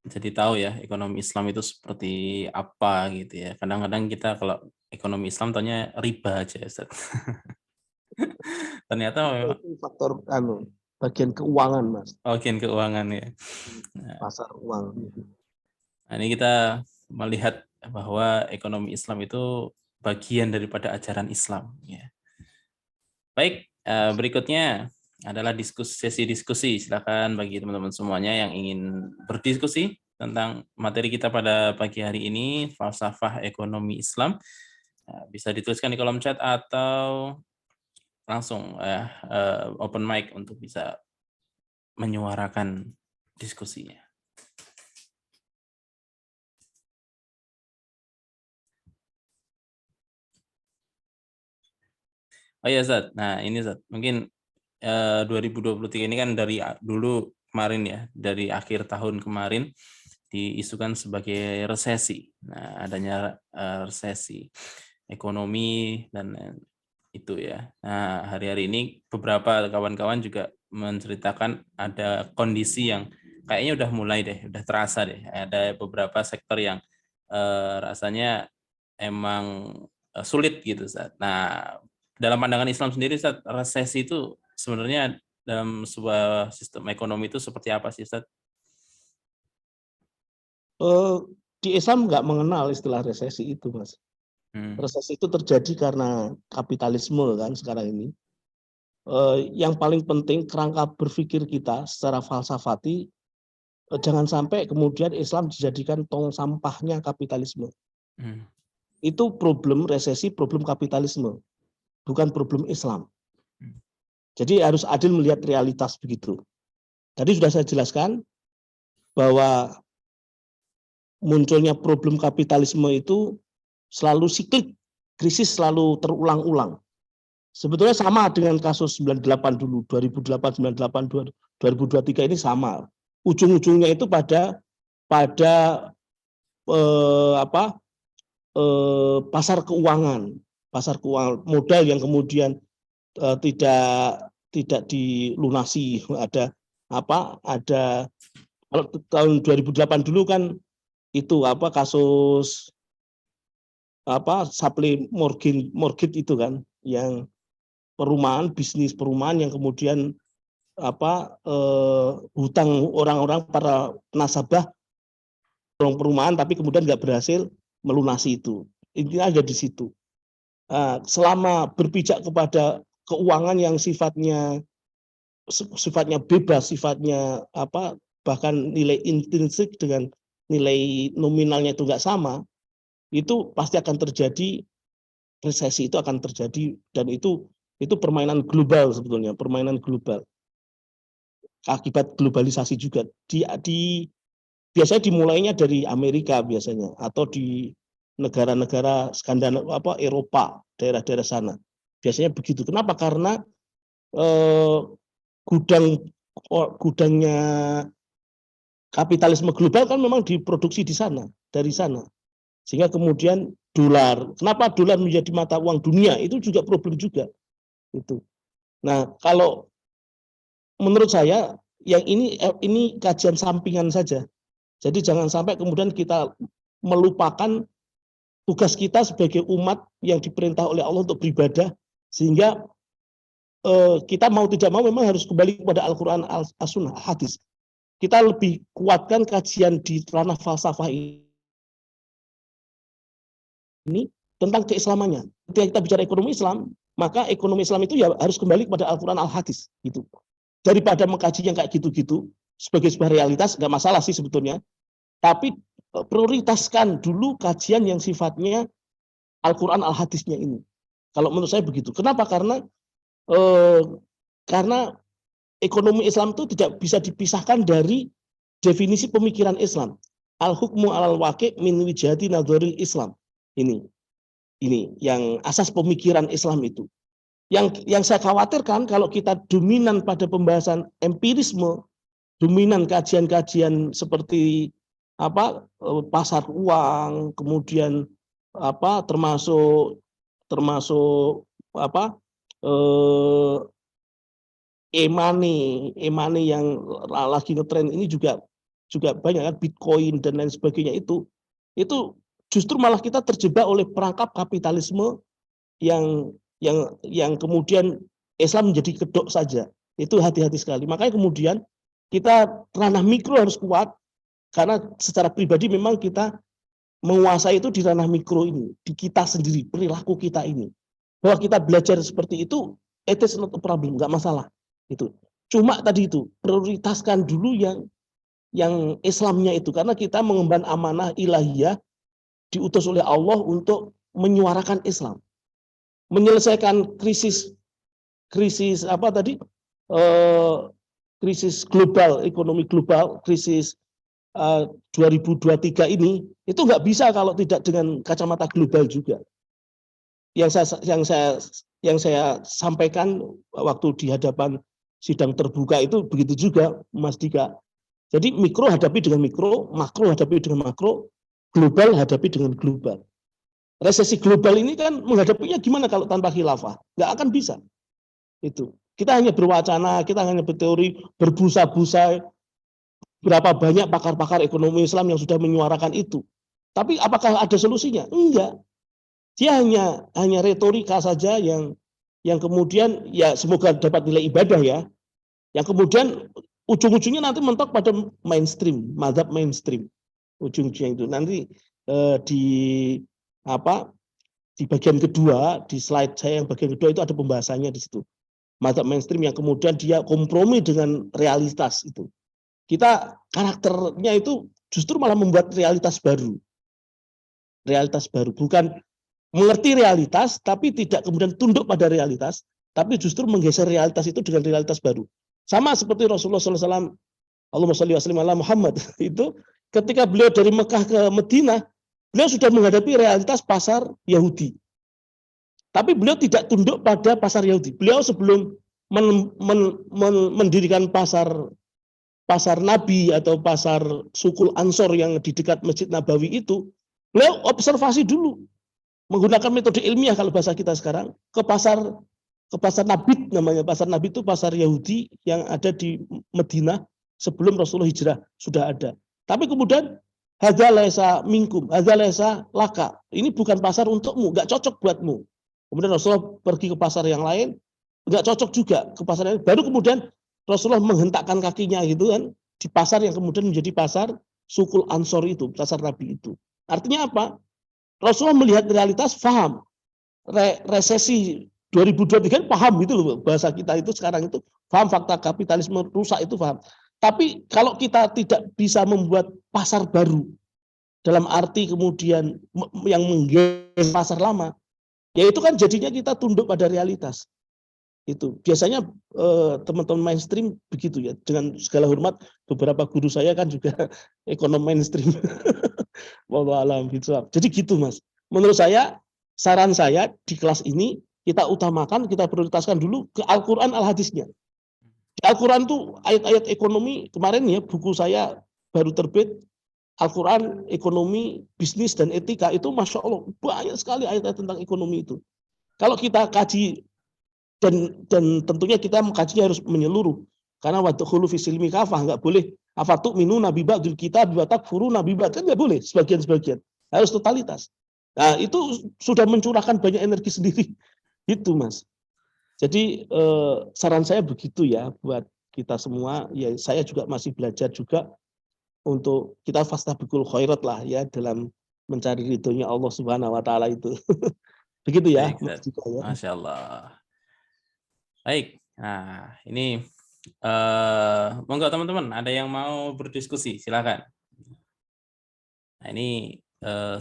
S1: jadi tahu ya ekonomi Islam itu seperti apa gitu ya. Kadang-kadang kita kalau ekonomi Islam taunya riba aja, Ustaz. Ternyata
S3: Itu faktor bagian keuangan, Mas.
S1: bagian keuangan ya.
S3: Pasar uang.
S1: Nah, ini kita melihat bahwa ekonomi Islam itu bagian daripada ajaran Islam ya. Baik, berikutnya adalah sesi diskusi. Silakan bagi teman-teman semuanya yang ingin berdiskusi tentang materi kita pada pagi hari ini, falsafah ekonomi Islam, bisa dituliskan di kolom chat atau langsung open mic untuk bisa menyuarakan diskusinya. Oh iya Zat, nah ini Zat, mungkin 2023 ini kan dari dulu kemarin ya, dari akhir tahun kemarin diisukan sebagai resesi. Nah, adanya resesi ekonomi dan itu ya. Nah, hari-hari ini beberapa kawan-kawan juga menceritakan ada kondisi yang kayaknya udah mulai deh, udah terasa deh. Ada beberapa sektor yang rasanya emang sulit gitu, Zat. Nah, dalam pandangan Islam sendiri, Ustaz, resesi itu sebenarnya dalam sebuah sistem ekonomi itu seperti apa sih, Ustaz?
S3: Di Islam nggak mengenal istilah resesi itu, Mas. Resesi itu terjadi karena kapitalisme kan sekarang ini. Yang paling penting kerangka berpikir kita secara falsafati, jangan sampai kemudian Islam dijadikan tong sampahnya kapitalisme. Itu problem resesi, problem kapitalisme, bukan problem Islam. Jadi harus adil melihat realitas begitu. Tadi sudah saya jelaskan bahwa munculnya problem kapitalisme itu selalu siklik, krisis selalu terulang-ulang. Sebetulnya sama dengan kasus 98 dulu, 2008, 98, 2023 ini sama. Ujung-ujungnya itu pada pasar keuangan modal yang kemudian tidak dilunasi. Ada kalau tahun 2008 dulu kan itu kasus supply mortgage itu kan, yang bisnis perumahan yang kemudian hutang orang-orang para nasabah perumahan tapi kemudian nggak berhasil melunasi itu. Intinya ada di situ. Selama berpijak kepada keuangan yang sifatnya bebas, sifatnya bahkan nilai intrinsik dengan nilai nominalnya itu nggak sama, itu pasti akan terjadi resesi, itu akan terjadi, dan itu permainan global sebetulnya, permainan global. Akibat globalisasi juga biasanya dimulainya dari Amerika biasanya, atau di negara-negara Skandinavia, Eropa, daerah-daerah sana. Biasanya begitu. Kenapa? Karena gudangnya kapitalisme global kan memang diproduksi di sana, dari sana. Sehingga kemudian dolar. Kenapa dolar menjadi mata uang dunia? Itu juga problem juga. Itu. Nah, kalau menurut saya yang ini kajian sampingan saja. Jadi jangan sampai kemudian kita melupakan tugas kita sebagai umat yang diperintah oleh Allah untuk beribadah, sehingga kita mau tidak mau memang harus kembali kepada Al-Quran, As-Sunnah, hadis. Kita lebih kuatkan kajian di ranah falsafah ini tentang keislamannya. Ketika kita bicara ekonomi Islam, maka ekonomi Islam itu ya harus kembali kepada Al-Quran, Al-Hadis. Gitu. Daripada mengkaji yang kayak gitu-gitu, sebagai sebuah realitas, nggak masalah sih sebetulnya. Tapi prioritaskan dulu kajian yang sifatnya Al-Quran, Al-Hadisnya ini. Kalau menurut saya begitu. Kenapa? Karena ekonomi Islam itu tidak bisa dipisahkan dari definisi pemikiran Islam. Al-hukmu alal waqi' min wijhati nadharil Islam. Ini yang asas pemikiran Islam itu. Yang saya khawatirkan kalau kita dominan pada pembahasan empirisme, dominan kajian-kajian seperti pasar uang, kemudian termasuk e-money yang lagi ngetren ini juga banyak kan, Bitcoin dan lain sebagainya, itu justru malah kita terjebak oleh perangkap kapitalisme yang kemudian Islam menjadi kedok saja. Itu hati-hati sekali. Makanya kemudian kita ranah mikro harus kuat, karena secara pribadi memang kita menguasai itu di ranah mikro ini, di kita sendiri, perilaku kita ini. Bahwa kita belajar seperti itu, it is not a problem, nggak masalah. Itu. Cuma tadi itu, prioritaskan dulu yang Islamnya itu, karena kita mengemban amanah ilahiyah diutus oleh Allah untuk menyuarakan Islam, menyelesaikan krisis global, ekonomi global, krisis 2023 ini, itu nggak bisa kalau tidak dengan kacamata global juga. Yang saya sampaikan waktu di hadapan sidang terbuka itu begitu juga, Mas Dika. Jadi mikro hadapi dengan mikro, makro hadapi dengan makro, global hadapi dengan global. Resesi global ini kan menghadapinya gimana kalau tanpa khilafah? Nggak akan bisa. Itu. Kita hanya berwacana, kita hanya berteori, berbusa-busa. Berapa banyak pakar-pakar ekonomi Islam yang sudah menyuarakan itu. Tapi apakah ada solusinya? Enggak. Dia hanya retorika saja yang kemudian ya semoga dapat nilai ibadah ya. Yang kemudian ujung-ujungnya nanti mentok pada mainstream, mazhab mainstream. Ujung-ujungnya itu nanti di bagian kedua, di slide saya yang bagian kedua itu ada pembahasannya di situ. Mazhab mainstream yang kemudian dia kompromi dengan realitas itu. Kita karakternya itu justru malah membuat realitas baru. Realitas baru, bukan mengerti realitas tapi tidak kemudian tunduk pada realitas, tapi justru menggeser realitas itu dengan realitas baru. Sama seperti Rasulullah SAW, Allahumma sholli wa sallim ala Muhammad, itu ketika beliau dari Mekah ke Madinah, beliau sudah menghadapi realitas pasar Yahudi. Tapi beliau tidak tunduk pada pasar Yahudi. Beliau sebelum mendirikan pasar Nabi atau pasar Sukul Ansor yang di dekat Masjid Nabawi itu, beliau observasi dulu menggunakan metode ilmiah kalau bahasa kita sekarang ke pasar Nabit, namanya pasar Nabit itu pasar Yahudi yang ada di Madinah sebelum Rasulullah hijrah sudah ada. Tapi kemudian hadza laisa minkum, hadza laisa laka. Ini bukan pasar untukmu, enggak cocok buatmu. Kemudian Rasulullah pergi ke pasar yang lain, enggak cocok juga ke pasar yang lain. Baru kemudian Rasulullah menghentakkan kakinya gitu kan di pasar yang kemudian menjadi pasar Sukul Ansor itu, pasar Nabi itu. Artinya apa? Rasulullah melihat realitas, paham. Resesi 2023 paham gitu loh, bahasa kita itu sekarang itu paham, fakta kapitalisme rusak itu paham. Tapi kalau kita tidak bisa membuat pasar baru dalam arti kemudian yang menggeser pasar lama, ya itu kan jadinya kita tunduk pada realitas. Itu biasanya teman-teman mainstream begitu ya. Dengan segala hormat, beberapa guru saya kan juga ekonom mainstream. Wallahu a'lam bishawab. Jadi gitu Mas. Menurut saya, saran saya di kelas ini kita utamakan, kita prioritaskan dulu ke Al-Quran Al-Hadisnya. Di Al-Quran tuh ayat-ayat ekonomi kemarin ya, buku saya baru terbit, Al-Quran ekonomi, bisnis dan etika itu Masya Allah banyak sekali ayat-ayat tentang ekonomi itu. Kalau kita kaji dan tentunya kita mengkajinya harus menyeluruh, karena wadkhulu fi silmi kafah, nggak boleh afatu minu nabi ba'dul kitab wa takfuru nabi ba'd, kan nggak boleh sebagian-sebagian, harus totalitas. Nah itu sudah mencurahkan banyak energi sendiri itu Mas. Jadi saran saya begitu ya buat kita semua. Ya saya juga masih belajar juga untuk kita fastabiqul khairat lah ya dalam mencari ridhonya Allah Subhanahu wa taala itu. Begitu ya,
S1: Baik,
S3: Mas
S1: Ustaz.
S3: Dika, ya.
S1: Masya Allah. Baik. Nah, ini monggo teman-teman, ada yang mau berdiskusi, silakan. Nah, ini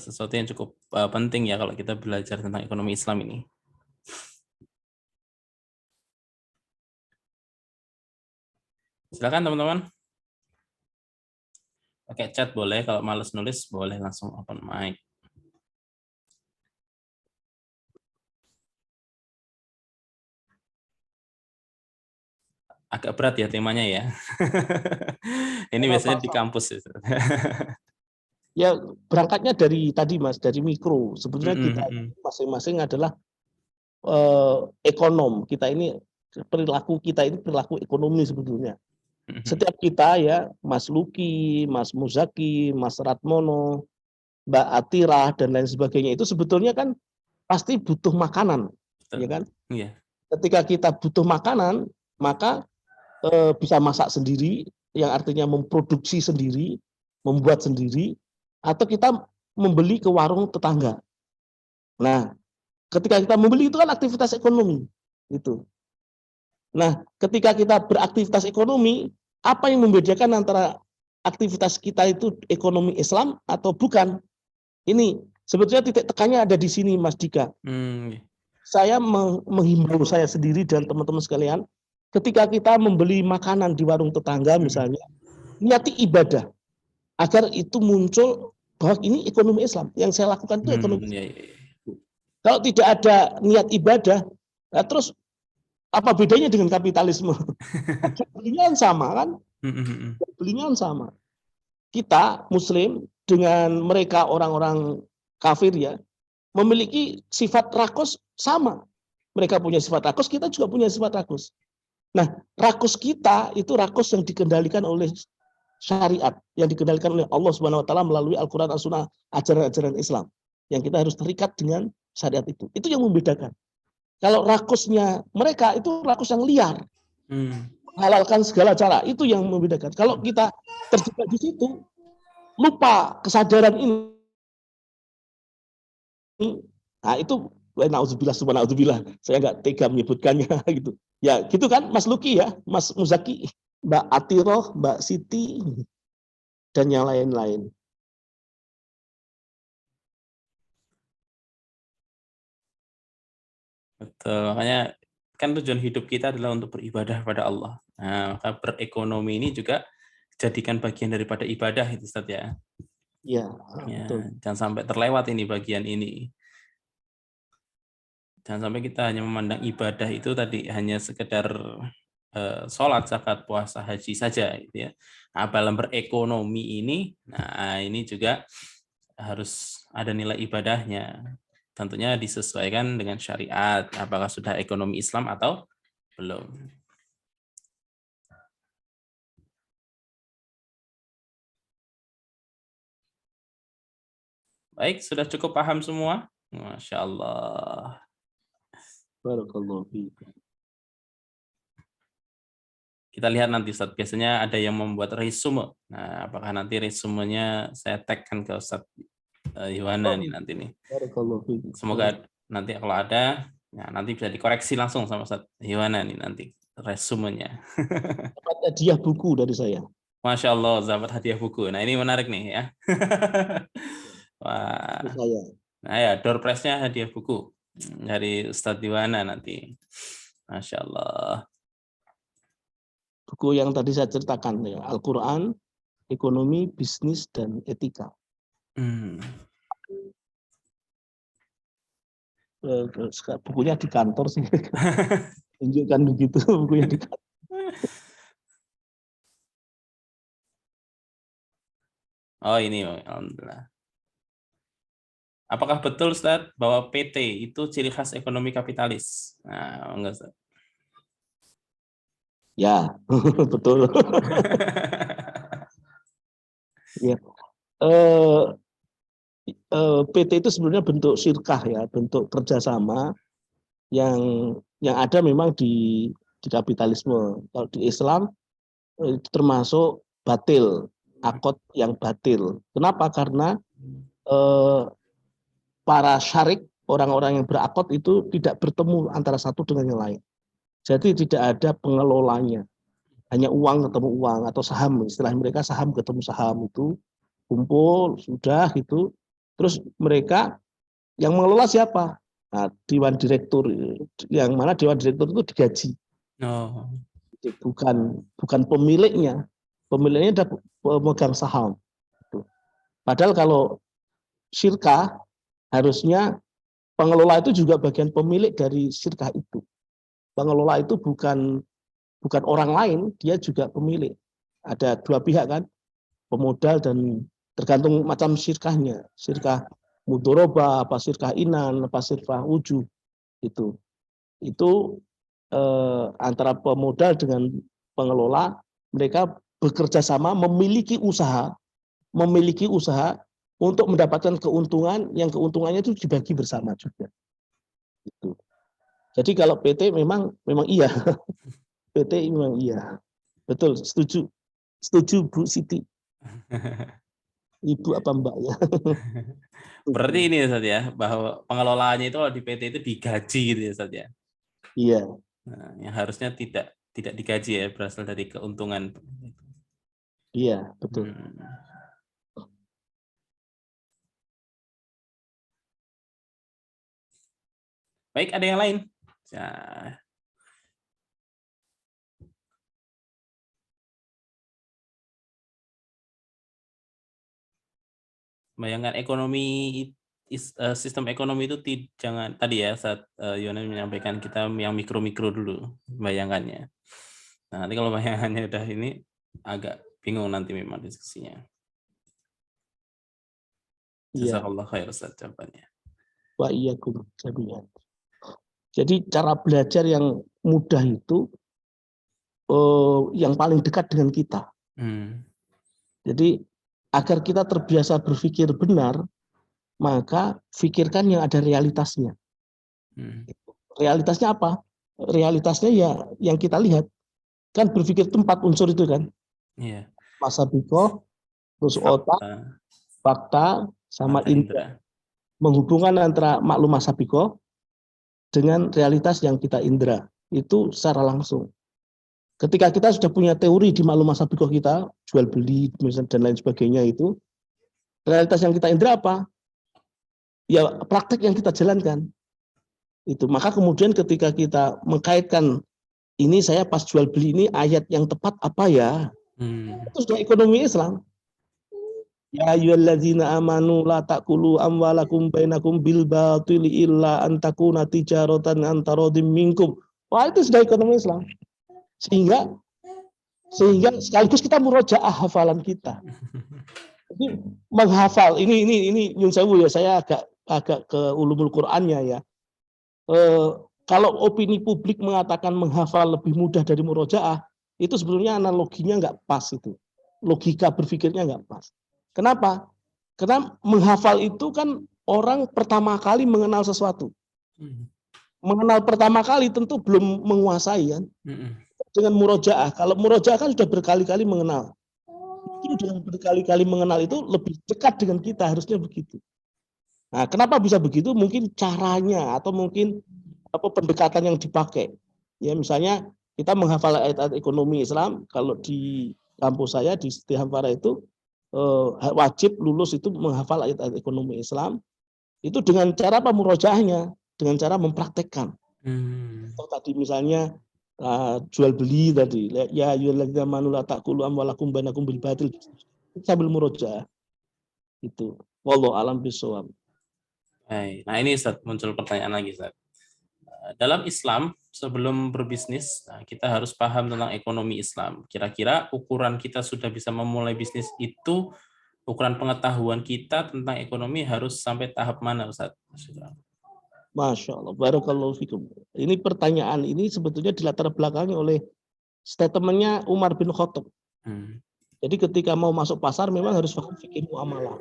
S1: sesuatu yang cukup penting ya kalau kita belajar tentang ekonomi Islam ini. Silakan teman-teman. Pakai chat boleh, kalau males nulis boleh langsung open mic. Agak berat ya temanya ya. Ini biasanya di kampus.
S3: Ya berangkatnya dari tadi Mas, dari mikro. Sebetulnya kita masing-masing adalah ekonom. Kita ini perilaku kita ini perilaku ekonomi sebetulnya. Setiap kita ya, Mas Luki, Mas Muzaki, Mas Ratmono, Mbak Atira dan lain sebagainya itu sebetulnya kan pasti butuh makanan, ya kan?
S1: Iya.
S3: Ketika kita butuh makanan, maka bisa masak sendiri, yang artinya memproduksi sendiri, membuat sendiri, atau kita membeli ke warung tetangga. Nah, ketika kita membeli itu kan aktivitas ekonomi, itu. Nah, ketika kita beraktivitas ekonomi, apa yang membedakan antara aktivitas kita itu ekonomi Islam atau bukan? Ini sebetulnya titik tekannya ada di sini, Mas Dika. Saya menghimbau saya sendiri dan teman-teman sekalian, ketika kita membeli makanan di warung tetangga misalnya, niati ibadah agar itu muncul bahwa ini ekonomi Islam. Yang saya lakukan itu ekonomi Islam. Kalau tidak ada niat ibadah, nah terus apa bedanya dengan kapitalisme? Belinya sama kan? Belinya sama. Kita Muslim dengan mereka orang-orang kafir ya, memiliki sifat rakus sama. Mereka punya sifat rakus, kita juga punya sifat rakus. Nah, rakus kita itu rakus yang dikendalikan oleh syariat, yang dikendalikan oleh Allah Subhanahu wa taala melalui Al-Qur'an, As-Sunnah, ajaran-ajaran Islam. Yang kita harus terikat dengan syariat itu. Itu yang membedakan. Kalau rakusnya mereka itu rakus yang liar. Halalkan segala cara, itu yang membedakan. Kalau kita terjebak di situ, lupa kesadaran ini. Nah, itu na'udzubillah, saya nggak tega menyebutkannya gitu. Ya, gitu kan Mas Luki ya, Mas Muzaki, Mbak Atiroh, Mbak Siti, dan yang lain-lain.
S1: Betul, makanya kan tujuan hidup kita adalah untuk beribadah pada Allah. Nah, maka berekonomi ini juga jadikan bagian daripada ibadah itu Ustaz ya.
S3: Ya,
S1: betul. Jangan sampai terlewat ini bagian ini. Jangan sampai kita hanya memandang ibadah itu tadi hanya sekedar sholat, zakat, puasa, haji saja gitu ya. Nah, dalam berekonomi ini, nah ini juga harus ada nilai ibadahnya. Tentunya disesuaikan dengan syariat, apakah sudah ekonomi Islam atau belum. Baik, sudah cukup paham semua? Masya Allah.
S3: Barakallahu fiikum.
S1: Kita lihat nanti Ustaz, biasanya ada yang membuat resume. Nah, apakah nanti resumenya saya tagkan ke Ustaz Yohana nih nanti nih. Semoga nanti kalau ada, ya nanti bisa dikoreksi langsung sama Ustaz Yohana nih nanti resumenya.
S3: Dapat hadiah buku dari saya.
S1: Masya Allah, dapat hadiah buku. Nah ini menarik nih ya. Wah. Nah ya, door prize-nya hadiah buku dari Ustaz Yohana nanti. Masya Allah.
S3: Buku yang tadi saya ceritakan ya, Al-Quran, Ekonomi, Bisnis, dan Etika. Bukunya di kantor sih. Tunjukkan begitu bukunya di kantor.
S1: Oh ini, alhamdulillah. Apakah betul Ustaz bahwa PT itu ciri khas ekonomi kapitalis? Nah, enggak Ustaz.
S3: Ya, betul. Ya. PT itu sebenarnya bentuk syirkah ya, bentuk kerjasama yang ada memang di kapitalisme. Kalau di Islam itu termasuk batil, akad yang batil. Kenapa? Karena para syarik, orang-orang yang berakad itu tidak bertemu antara satu dengan yang lain. Jadi tidak ada pengelolanya. Hanya uang ketemu uang atau saham, istilah mereka saham ketemu saham itu kumpul sudah gitu. Terus mereka yang mengelola siapa? Nah, dewan direktur, yang mana dewan direktur itu digaji.
S1: Oh.
S3: Bukan pemiliknya. Pemiliknya ada pemegang saham. Padahal kalau syirkah harusnya pengelola itu juga bagian pemilik dari syirkah itu. Pengelola itu bukan orang lain, dia juga pemilik. Ada dua pihak kan, pemodal dan tergantung macam syirkahnya. Syirkah mudoroba, apa syirkah inan, apa syirkah wujud itu. Itu antara pemodal dengan pengelola, mereka bekerja sama memiliki usaha untuk mendapatkan keuntungan yang keuntungannya itu dibagi bersama juga. Itu. Jadi kalau PT memang iya. PT memang iya. Betul, setuju Bu Siti. Ibu apa Mbak ya?
S1: Berarti ini ya Ustaz ya, bahwa pengelolaannya itu kalau di PT itu digaji gitu ya Ustaz ya.
S3: Iya.
S1: Nah, yang harusnya tidak digaji ya, berasal dari keuntungan.
S3: Iya, betul.
S1: Baik, ada yang lain? Nah. Bayangkan sistem ekonomi itu jangan tadi ya saat Yonan menyampaikan kita yang mikro-mikro dulu bayangannya. Nah, nanti kalau bayangannya udah ini agak bingung nanti memang diskusinya. Jazakallah khair Ustaz jawabannya.
S3: Wa iyyakum jami'an. Jadi cara belajar yang mudah itu yang paling dekat dengan kita. Jadi agar kita terbiasa berpikir benar, maka pikirkan yang ada realitasnya. Realitasnya apa? Realitasnya ya yang kita lihat. Kan berpikir itu 4 unsur itu kan.
S1: Iya.
S3: Masabikoh, terus otak, fakta, sama indra. Menghubungkan antara maklum masabikoh dengan realitas yang kita indra. Itu secara langsung. Ketika kita sudah punya teori di maklum masabikoh kita, jual beli dan lain sebagainya itu, realitas yang kita indra apa? Ya praktek yang kita jalankan. Itu maka kemudian ketika kita mengkaitkan ini saya pas jual beli ini ayat yang tepat apa ya? Itu sudah ekonomi Islam. Ya ayyuhalladzina amanu la taqulu amwalakum bainakum bil batili illa an takuna tijaratan an taradim minkum. Wah, itu sudah ekonomi Islam. Sehingga sekaligus kita murojaah hafalan kita. Jadi menghafal ini nyun sewu ya, saya agak ke ulumul Qur'annya ya. Kalau opini publik mengatakan menghafal lebih mudah dari murojaah, itu sebenarnya analoginya nggak pas itu. Logika berpikirnya nggak pas. Kenapa? Karena menghafal itu kan orang pertama kali mengenal sesuatu. Mengenal pertama kali tentu belum menguasai kan. Dengan murojaah, kalau murojaah kan sudah berkali-kali mengenal. Itu dengan berkali-kali mengenal itu lebih dekat dengan kita, harusnya begitu. Nah, kenapa bisa begitu? Mungkin caranya atau mungkin pendekatan yang dipakai. Ya, misalnya kita menghafal ayat-ayat ekonomi Islam, kalau di kampus saya di Siti Hampara itu wajib lulus itu menghafal ayat-ayat ekonomi Islam. Itu dengan cara apa murojaahnya? Dengan cara mempraktekkan. Atau tadi misalnya jual beli tadi, ya ayyuhalladzina amanu la ta'kulu amwalakum bainakum bil batil, sambil murojaah itu. Wallahu alam bisawab.
S1: Baik. Nah ini Ustaz, muncul pertanyaan lagi Ustaz. Dalam Islam, sebelum berbisnis, kita harus paham tentang ekonomi Islam. Kira-kira ukuran kita sudah bisa memulai bisnis itu, ukuran pengetahuan kita tentang ekonomi harus sampai tahap mana Ustaz?
S3: Masya Allah, barakallahu fikum. Ini pertanyaan ini sebetulnya dilatar belakangi oleh statementnya Umar bin Khattab. Jadi ketika mau masuk pasar memang harus fikih muamalah.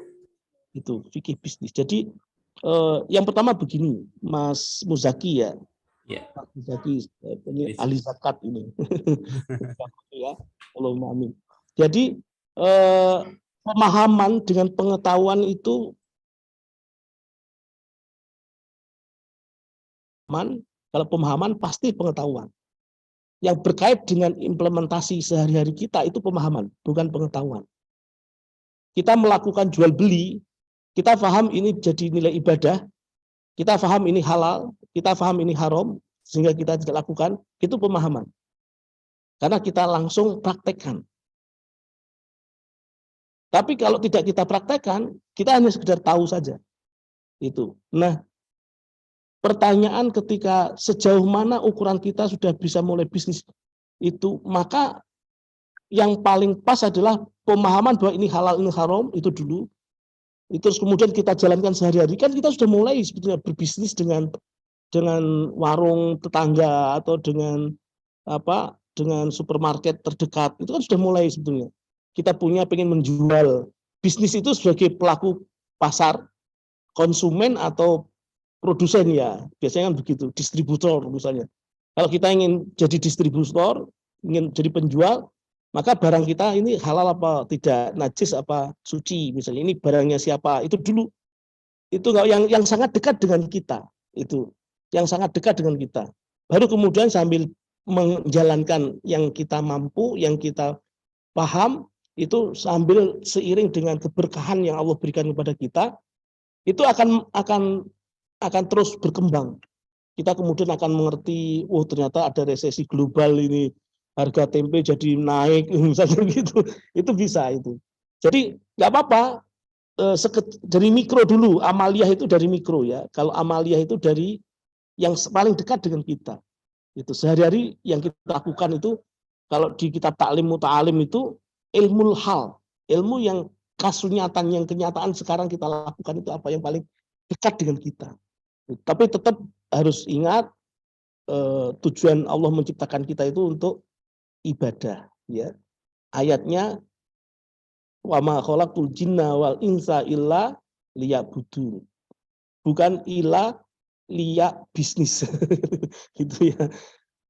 S3: Itu fikih bisnis. Jadi yang pertama begini, Mas Muzaki ya. Mas Muzaki ini ahli zakat ini. Ya, Allahumma amin. Jadi pemahaman dengan pengetahuan itu kalau pemahaman pasti pengetahuan. Yang berkait dengan implementasi sehari-hari kita itu pemahaman, bukan pengetahuan. Kita melakukan jual beli, kita paham ini jadi nilai ibadah, kita paham ini halal, kita paham ini haram, sehingga kita tidak lakukan, itu pemahaman. Karena kita langsung praktekkan. Tapi kalau tidak kita praktekkan, kita hanya sekedar tahu saja. Itu. Nah, pertanyaan ketika sejauh mana ukuran kita sudah bisa mulai bisnis itu, maka yang paling pas adalah pemahaman bahwa ini halal, ini haram, itu dulu. Itu terus kemudian kita jalankan sehari-hari. Kan kita sudah mulai sebetulnya berbisnis dengan warung tetangga atau dengan supermarket terdekat. Itu kan sudah mulai sebetulnya. Kita pengen menjual. Bisnis itu sebagai pelaku pasar, konsumen atau produsen ya, biasanya kan begitu, distributor misalnya. Kalau kita ingin jadi distributor, ingin jadi penjual, maka barang kita ini halal apa tidak, najis apa suci misalnya, ini barangnya siapa, itu dulu. Itu yang sangat dekat dengan kita, itu yang sangat dekat dengan kita. Baru kemudian sambil menjalankan yang kita mampu, yang kita paham, itu sambil seiring dengan keberkahan yang Allah berikan kepada kita, itu akan terus berkembang. Kita kemudian akan mengerti, ternyata ada resesi global ini, harga tempe jadi naik, misalnya gitu. Itu bisa itu. Jadi nggak apa-apa, dari mikro dulu, amaliyah itu dari mikro ya. Kalau amaliyah itu dari yang paling dekat dengan kita. Itu sehari-hari yang kita lakukan itu, kalau di kitab Ta'lim Muta'alim itu, ilmu hal, ilmu yang kasunyatan, yang kenyataan sekarang kita lakukan itu apa yang paling dekat dengan kita. Tapi tetap harus ingat tujuan Allah menciptakan kita itu untuk ibadah. Ya, ayatnya wa ma khalaqtul jinna wal insa illa liya'budun. Bukan illa liya bisnis. Gitu ya.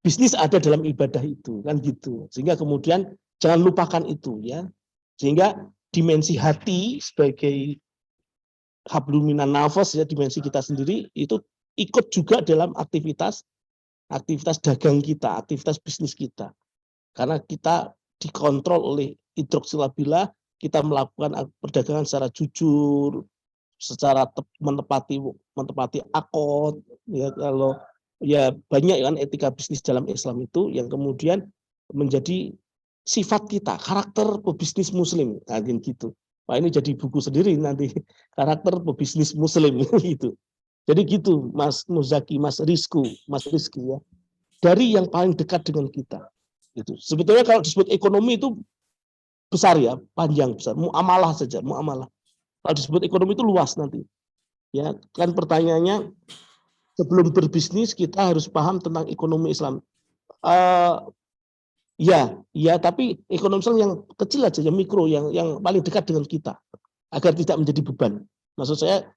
S3: Bisnis ada dalam ibadah itu, kan gitu. Sehingga kemudian jangan lupakan itu ya. Sehingga dimensi hati sebagai habluminan nafas ya, dimensi kita sendiri itu ikut juga dalam aktivitas dagang kita, aktivitas bisnis kita. Karena kita dikontrol oleh hidroksilabilah, kita melakukan perdagangan secara jujur, secara menepati akad ya. Kalau ya banyak kan etika bisnis dalam Islam itu yang kemudian menjadi sifat kita, karakter pebisnis muslim, kayak gitu. Pak ini jadi buku sendiri nanti, karakter pebisnis muslim gitu. Jadi gitu Mas Muzaki, Mas Rizky ya. Dari yang paling dekat dengan kita. Itu. Sebetulnya kalau disebut ekonomi itu besar ya, panjang besar. Muamalah saja, muamalah. Kalau disebut ekonomi itu luas nanti. Ya, kan pertanyaannya sebelum berbisnis kita harus paham tentang ekonomi Islam. Ya, tapi ekonomi Islam yang kecil aja, yang mikro, yang paling dekat dengan kita, agar tidak menjadi beban. Maksud saya,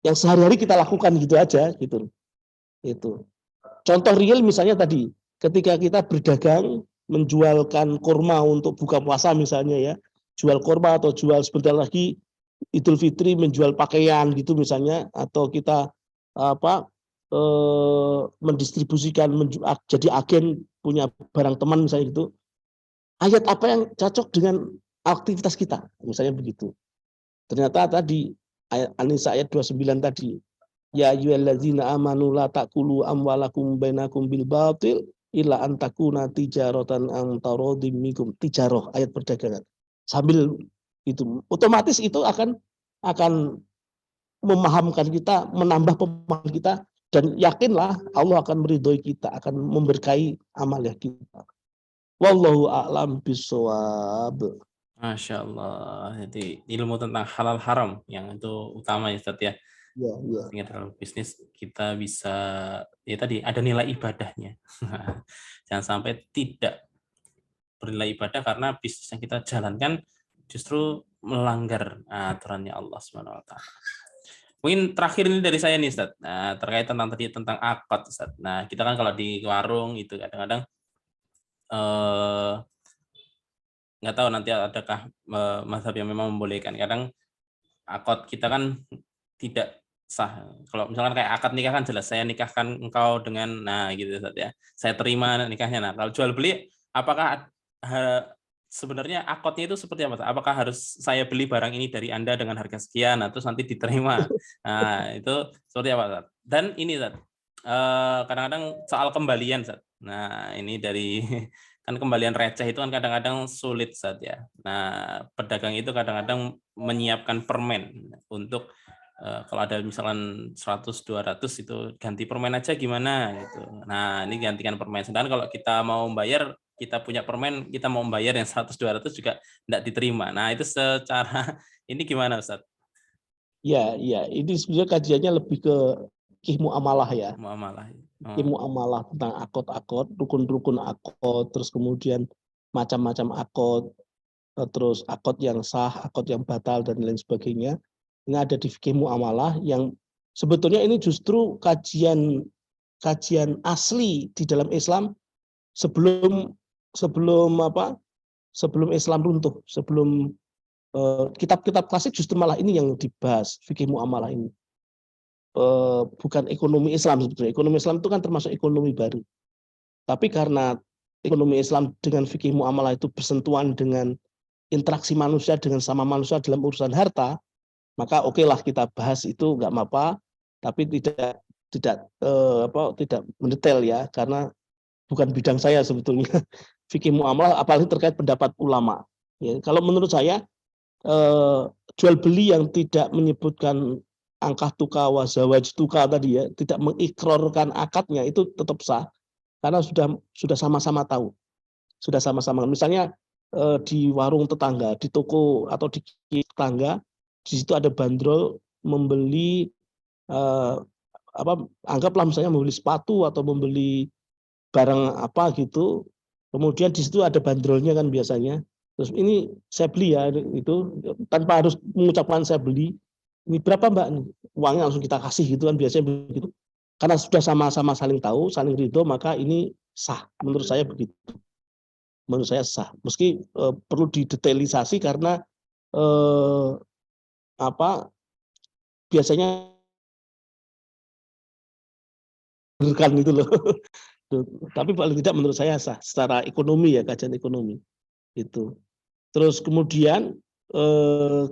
S3: yang sehari-hari kita lakukan gitu aja, gitu. Itu. Contoh real misalnya tadi, ketika kita berdagang, menjualkan kurma untuk buka puasa misalnya ya, jual kurma atau jual sebentar lagi Idul Fitri menjual pakaian gitu misalnya, atau kita mendistribusikan, jadi agen punya barang teman misalnya gitu. Ayat apa yang cocok dengan aktivitas kita, misalnya begitu. Ternyata tadi ayat An-Nisa ayat 29 tadi, Ya ayyuhallazina amanu la taqulu amwalakum bainakum bil batil illa an takuna tijaratan an taradhim minkum. Tijarah, ayat perdagangan. Sambil itu otomatis itu akan memahamkan kita, menambah pemahaman kita, dan yakinlah Allah akan meridhoi kita, akan memberkahi amal kita. Wallahu a'lam bishawab.
S1: Masya Allah. Jadi ilmu tentang halal haram yang itu utama ya Ustaz ya.
S3: Ya, ya.
S1: Sehingga dalam bisnis kita bisa ya tadi ada nilai ibadahnya. Jangan sampai tidak bernilai ibadah karena bisnis yang kita jalankan justru melanggar aturannya Allah Subhanahu wa taala. Mungkin terakhir ini dari saya nih Ustaz. Nah, terkait tentang akad Ustaz. Nah, kita kan kalau di warung itu kadang-kadang nggak tahu nanti adakah mazhab yang memang membolehkan. Kadang akad kita kan tidak sah. Kalau misalkan kayak akad nikah kan jelas saya nikahkan engkau dengan gitu Ustaz ya. Saya terima nikahnya. Nah, kalau jual beli apakah sebenarnya akadnya itu seperti apa? Apakah harus saya beli barang ini dari Anda dengan harga sekian, terus nanti diterima? Nah, itu seperti apa, Ustaz? Dan ini, Ustaz, kadang-kadang soal kembalian, Ustaz. Nah, ini dari kan kembalian receh itu kan kadang-kadang sulit, Ustaz ya. Nah, pedagang itu kadang-kadang menyiapkan permen untuk kalau ada misalkan 100-200 itu ganti permen aja gimana gitu. Nah, ini gantikan permen. Sedangkan kalau kita mau bayar, kita punya permen, kita mau bayar yang 100-200 juga tidak diterima. Nah, itu secara ini gimana Ustaz?
S3: Ya, ya. Ini sebenarnya kajiannya lebih ke fikih muamalah ya.
S1: Muamalah.
S3: Fikih muamalah tentang akad-akad, rukun-rukun akad, terus kemudian macam-macam akad, terus akad yang sah, akad yang batal dan lain sebagainya. Ini ada di fikih muamalah yang sebetulnya ini justru kajian asli di dalam Islam sebelum Islam runtuh, sebelum kitab-kitab klasik justru malah ini yang dibahas, fikih muamalah ini. Bukan ekonomi Islam sebetulnya. Ekonomi Islam itu kan termasuk ekonomi baru. Tapi karena ekonomi Islam dengan fikih muamalah itu bersentuhan dengan interaksi manusia dengan sama manusia dalam urusan harta, maka oke lah kita bahas itu nggak apa-apa, tapi tidak mendetail ya, karena bukan bidang saya sebetulnya fikih muamalah, apalagi terkait pendapat ulama. Ya, kalau menurut saya jual beli yang tidak menyebutkan angkah tuka wa zawaj tuka tadi ya, tidak mengikrorkan akadnya itu tetap sah karena sudah sama-sama tahu, sudah sama-sama. Misalnya di warung tetangga, di toko atau di tetangga, di situ ada bandrol membeli anggaplah misalnya membeli sepatu atau membeli barang apa gitu, kemudian di situ ada bandrolnya kan biasanya. Terus ini saya beli ya, itu tanpa harus mengucapkan saya beli. Ini berapa Mbak? Uangnya langsung kita kasih gitu kan biasanya begitu. Karena sudah sama-sama saling tahu, saling ridho, maka ini sah. Menurut saya begitu. Menurut saya sah. Meski perlu didetailisasi karena biasanya kan itu loh. Tapi paling tidak menurut saya sah secara ekonomi ya, kajian ekonomi itu. Terus kemudian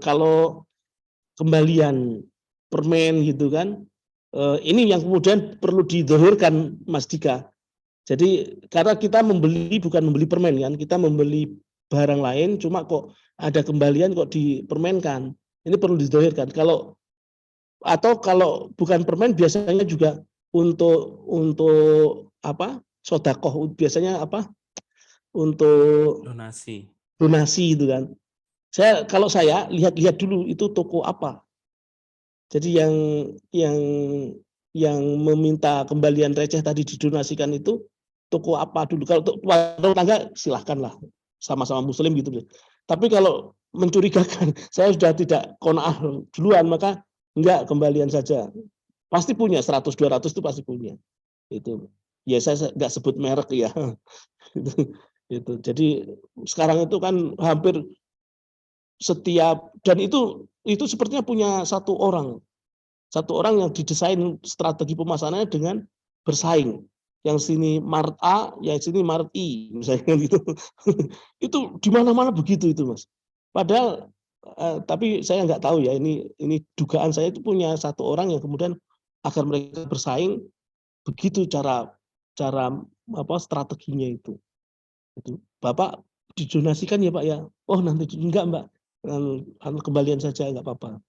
S3: kalau kembalian permen gitu kan, ini yang kemudian perlu didahirkan Mas Dika. Jadi karena kita bukan membeli permen kan, kita membeli barang lain, cuma kok ada kembalian kok dipermenkan. Ini perlu didahirkan. Kalau bukan permen biasanya juga untuk sodakoh biasanya untuk donasi itu kan. Kalau saya lihat dulu itu toko apa. Jadi yang meminta kembalian receh tadi didonasikan itu toko apa dulu. Kalau untuk warung tangga silahkanlah, sama-sama muslim gitu. Tapi kalau mencurigakan saya sudah tidak qanaah duluan, maka enggak, kembalian saja. Pasti punya 100-200 itu pasti punya. Itu. Ya saya enggak sebut merek ya. Itu. Jadi sekarang itu kan hampir setiap, dan itu sepertinya punya satu orang yang didesain strategi pemasarannya dengan bersaing. Yang sini Mart A, yang sini Mart I, misalnya gitu. Itu di mana-mana begitu itu, Mas. Padahal tapi saya nggak tahu ya, ini dugaan saya itu punya satu orang yang kemudian agar mereka bersaing. Begitu cara strateginya itu. Bapak didonasikan ya Pak ya? Oh nanti enggak Mbak, kembalian saja nggak apa-apa.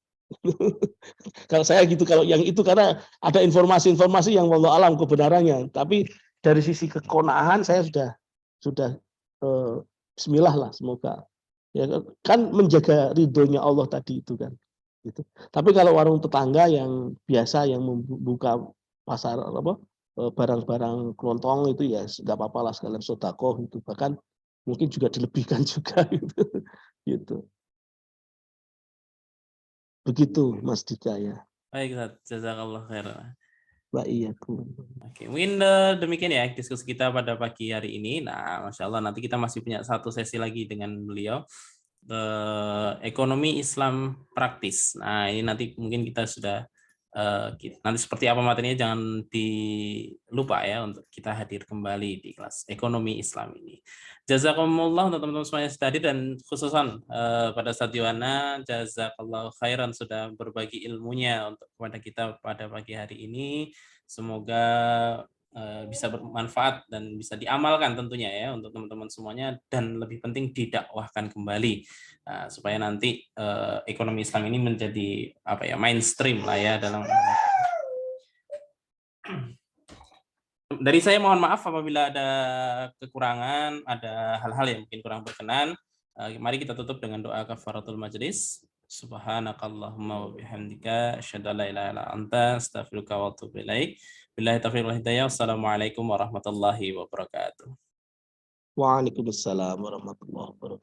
S3: Kalau saya gitu, kalau yang itu karena ada informasi-informasi yang wallahu alam kebenarannya, tapi dari sisi kekonahan saya sudah bismillah lah, semoga ya kan menjaga ridhonya Allah tadi itu kan gitu. Tapi kalau warung tetangga yang biasa yang membuka pasar barang-barang kelontong itu ya nggak apa-apa lah, sekalian sedekah itu, bahkan mungkin juga dilebihkan juga gitu. Gitu. Begitu Mas Dika ya.
S1: Baik, Ustaz. Jazakallah khairan.
S3: Iya.
S1: Oke, mungkin demikian ya diskusi kita pada pagi hari ini. Nah, Masya Allah, nanti kita masih punya satu sesi lagi dengan beliau. Ekonomi Islam praktis. Nah, ini nanti mungkin kita sudah nanti seperti apa materinya jangan dilupa ya untuk kita hadir kembali di kelas ekonomi Islam ini. Jazakumullah untuk teman-teman semuanya yang hadir, dan khususan pada Ustadz Yuwana, jazakallahu khairan sudah berbagi ilmunya untuk kepada kita pada pagi hari ini. Semoga bisa bermanfaat dan bisa diamalkan tentunya ya untuk teman-teman semuanya, dan lebih penting didakwahkan kembali supaya nanti ekonomi Islam ini menjadi mainstream lah ya dalam. Dari saya mohon maaf apabila ada kekurangan, ada hal-hal yang mungkin kurang berkenan. Mari kita tutup dengan doa kafaratul majlis. Subhanakallahumma wa bihamdika asyhadu an la ilaha illa anta astaghfiruka wa atubu ilaik. Billahi taufiq wal hidayah. Wassalamualaikum warahmatullahi wabarakatuh.
S3: Waalaikumsalam warahmatullahi wabarakatuh.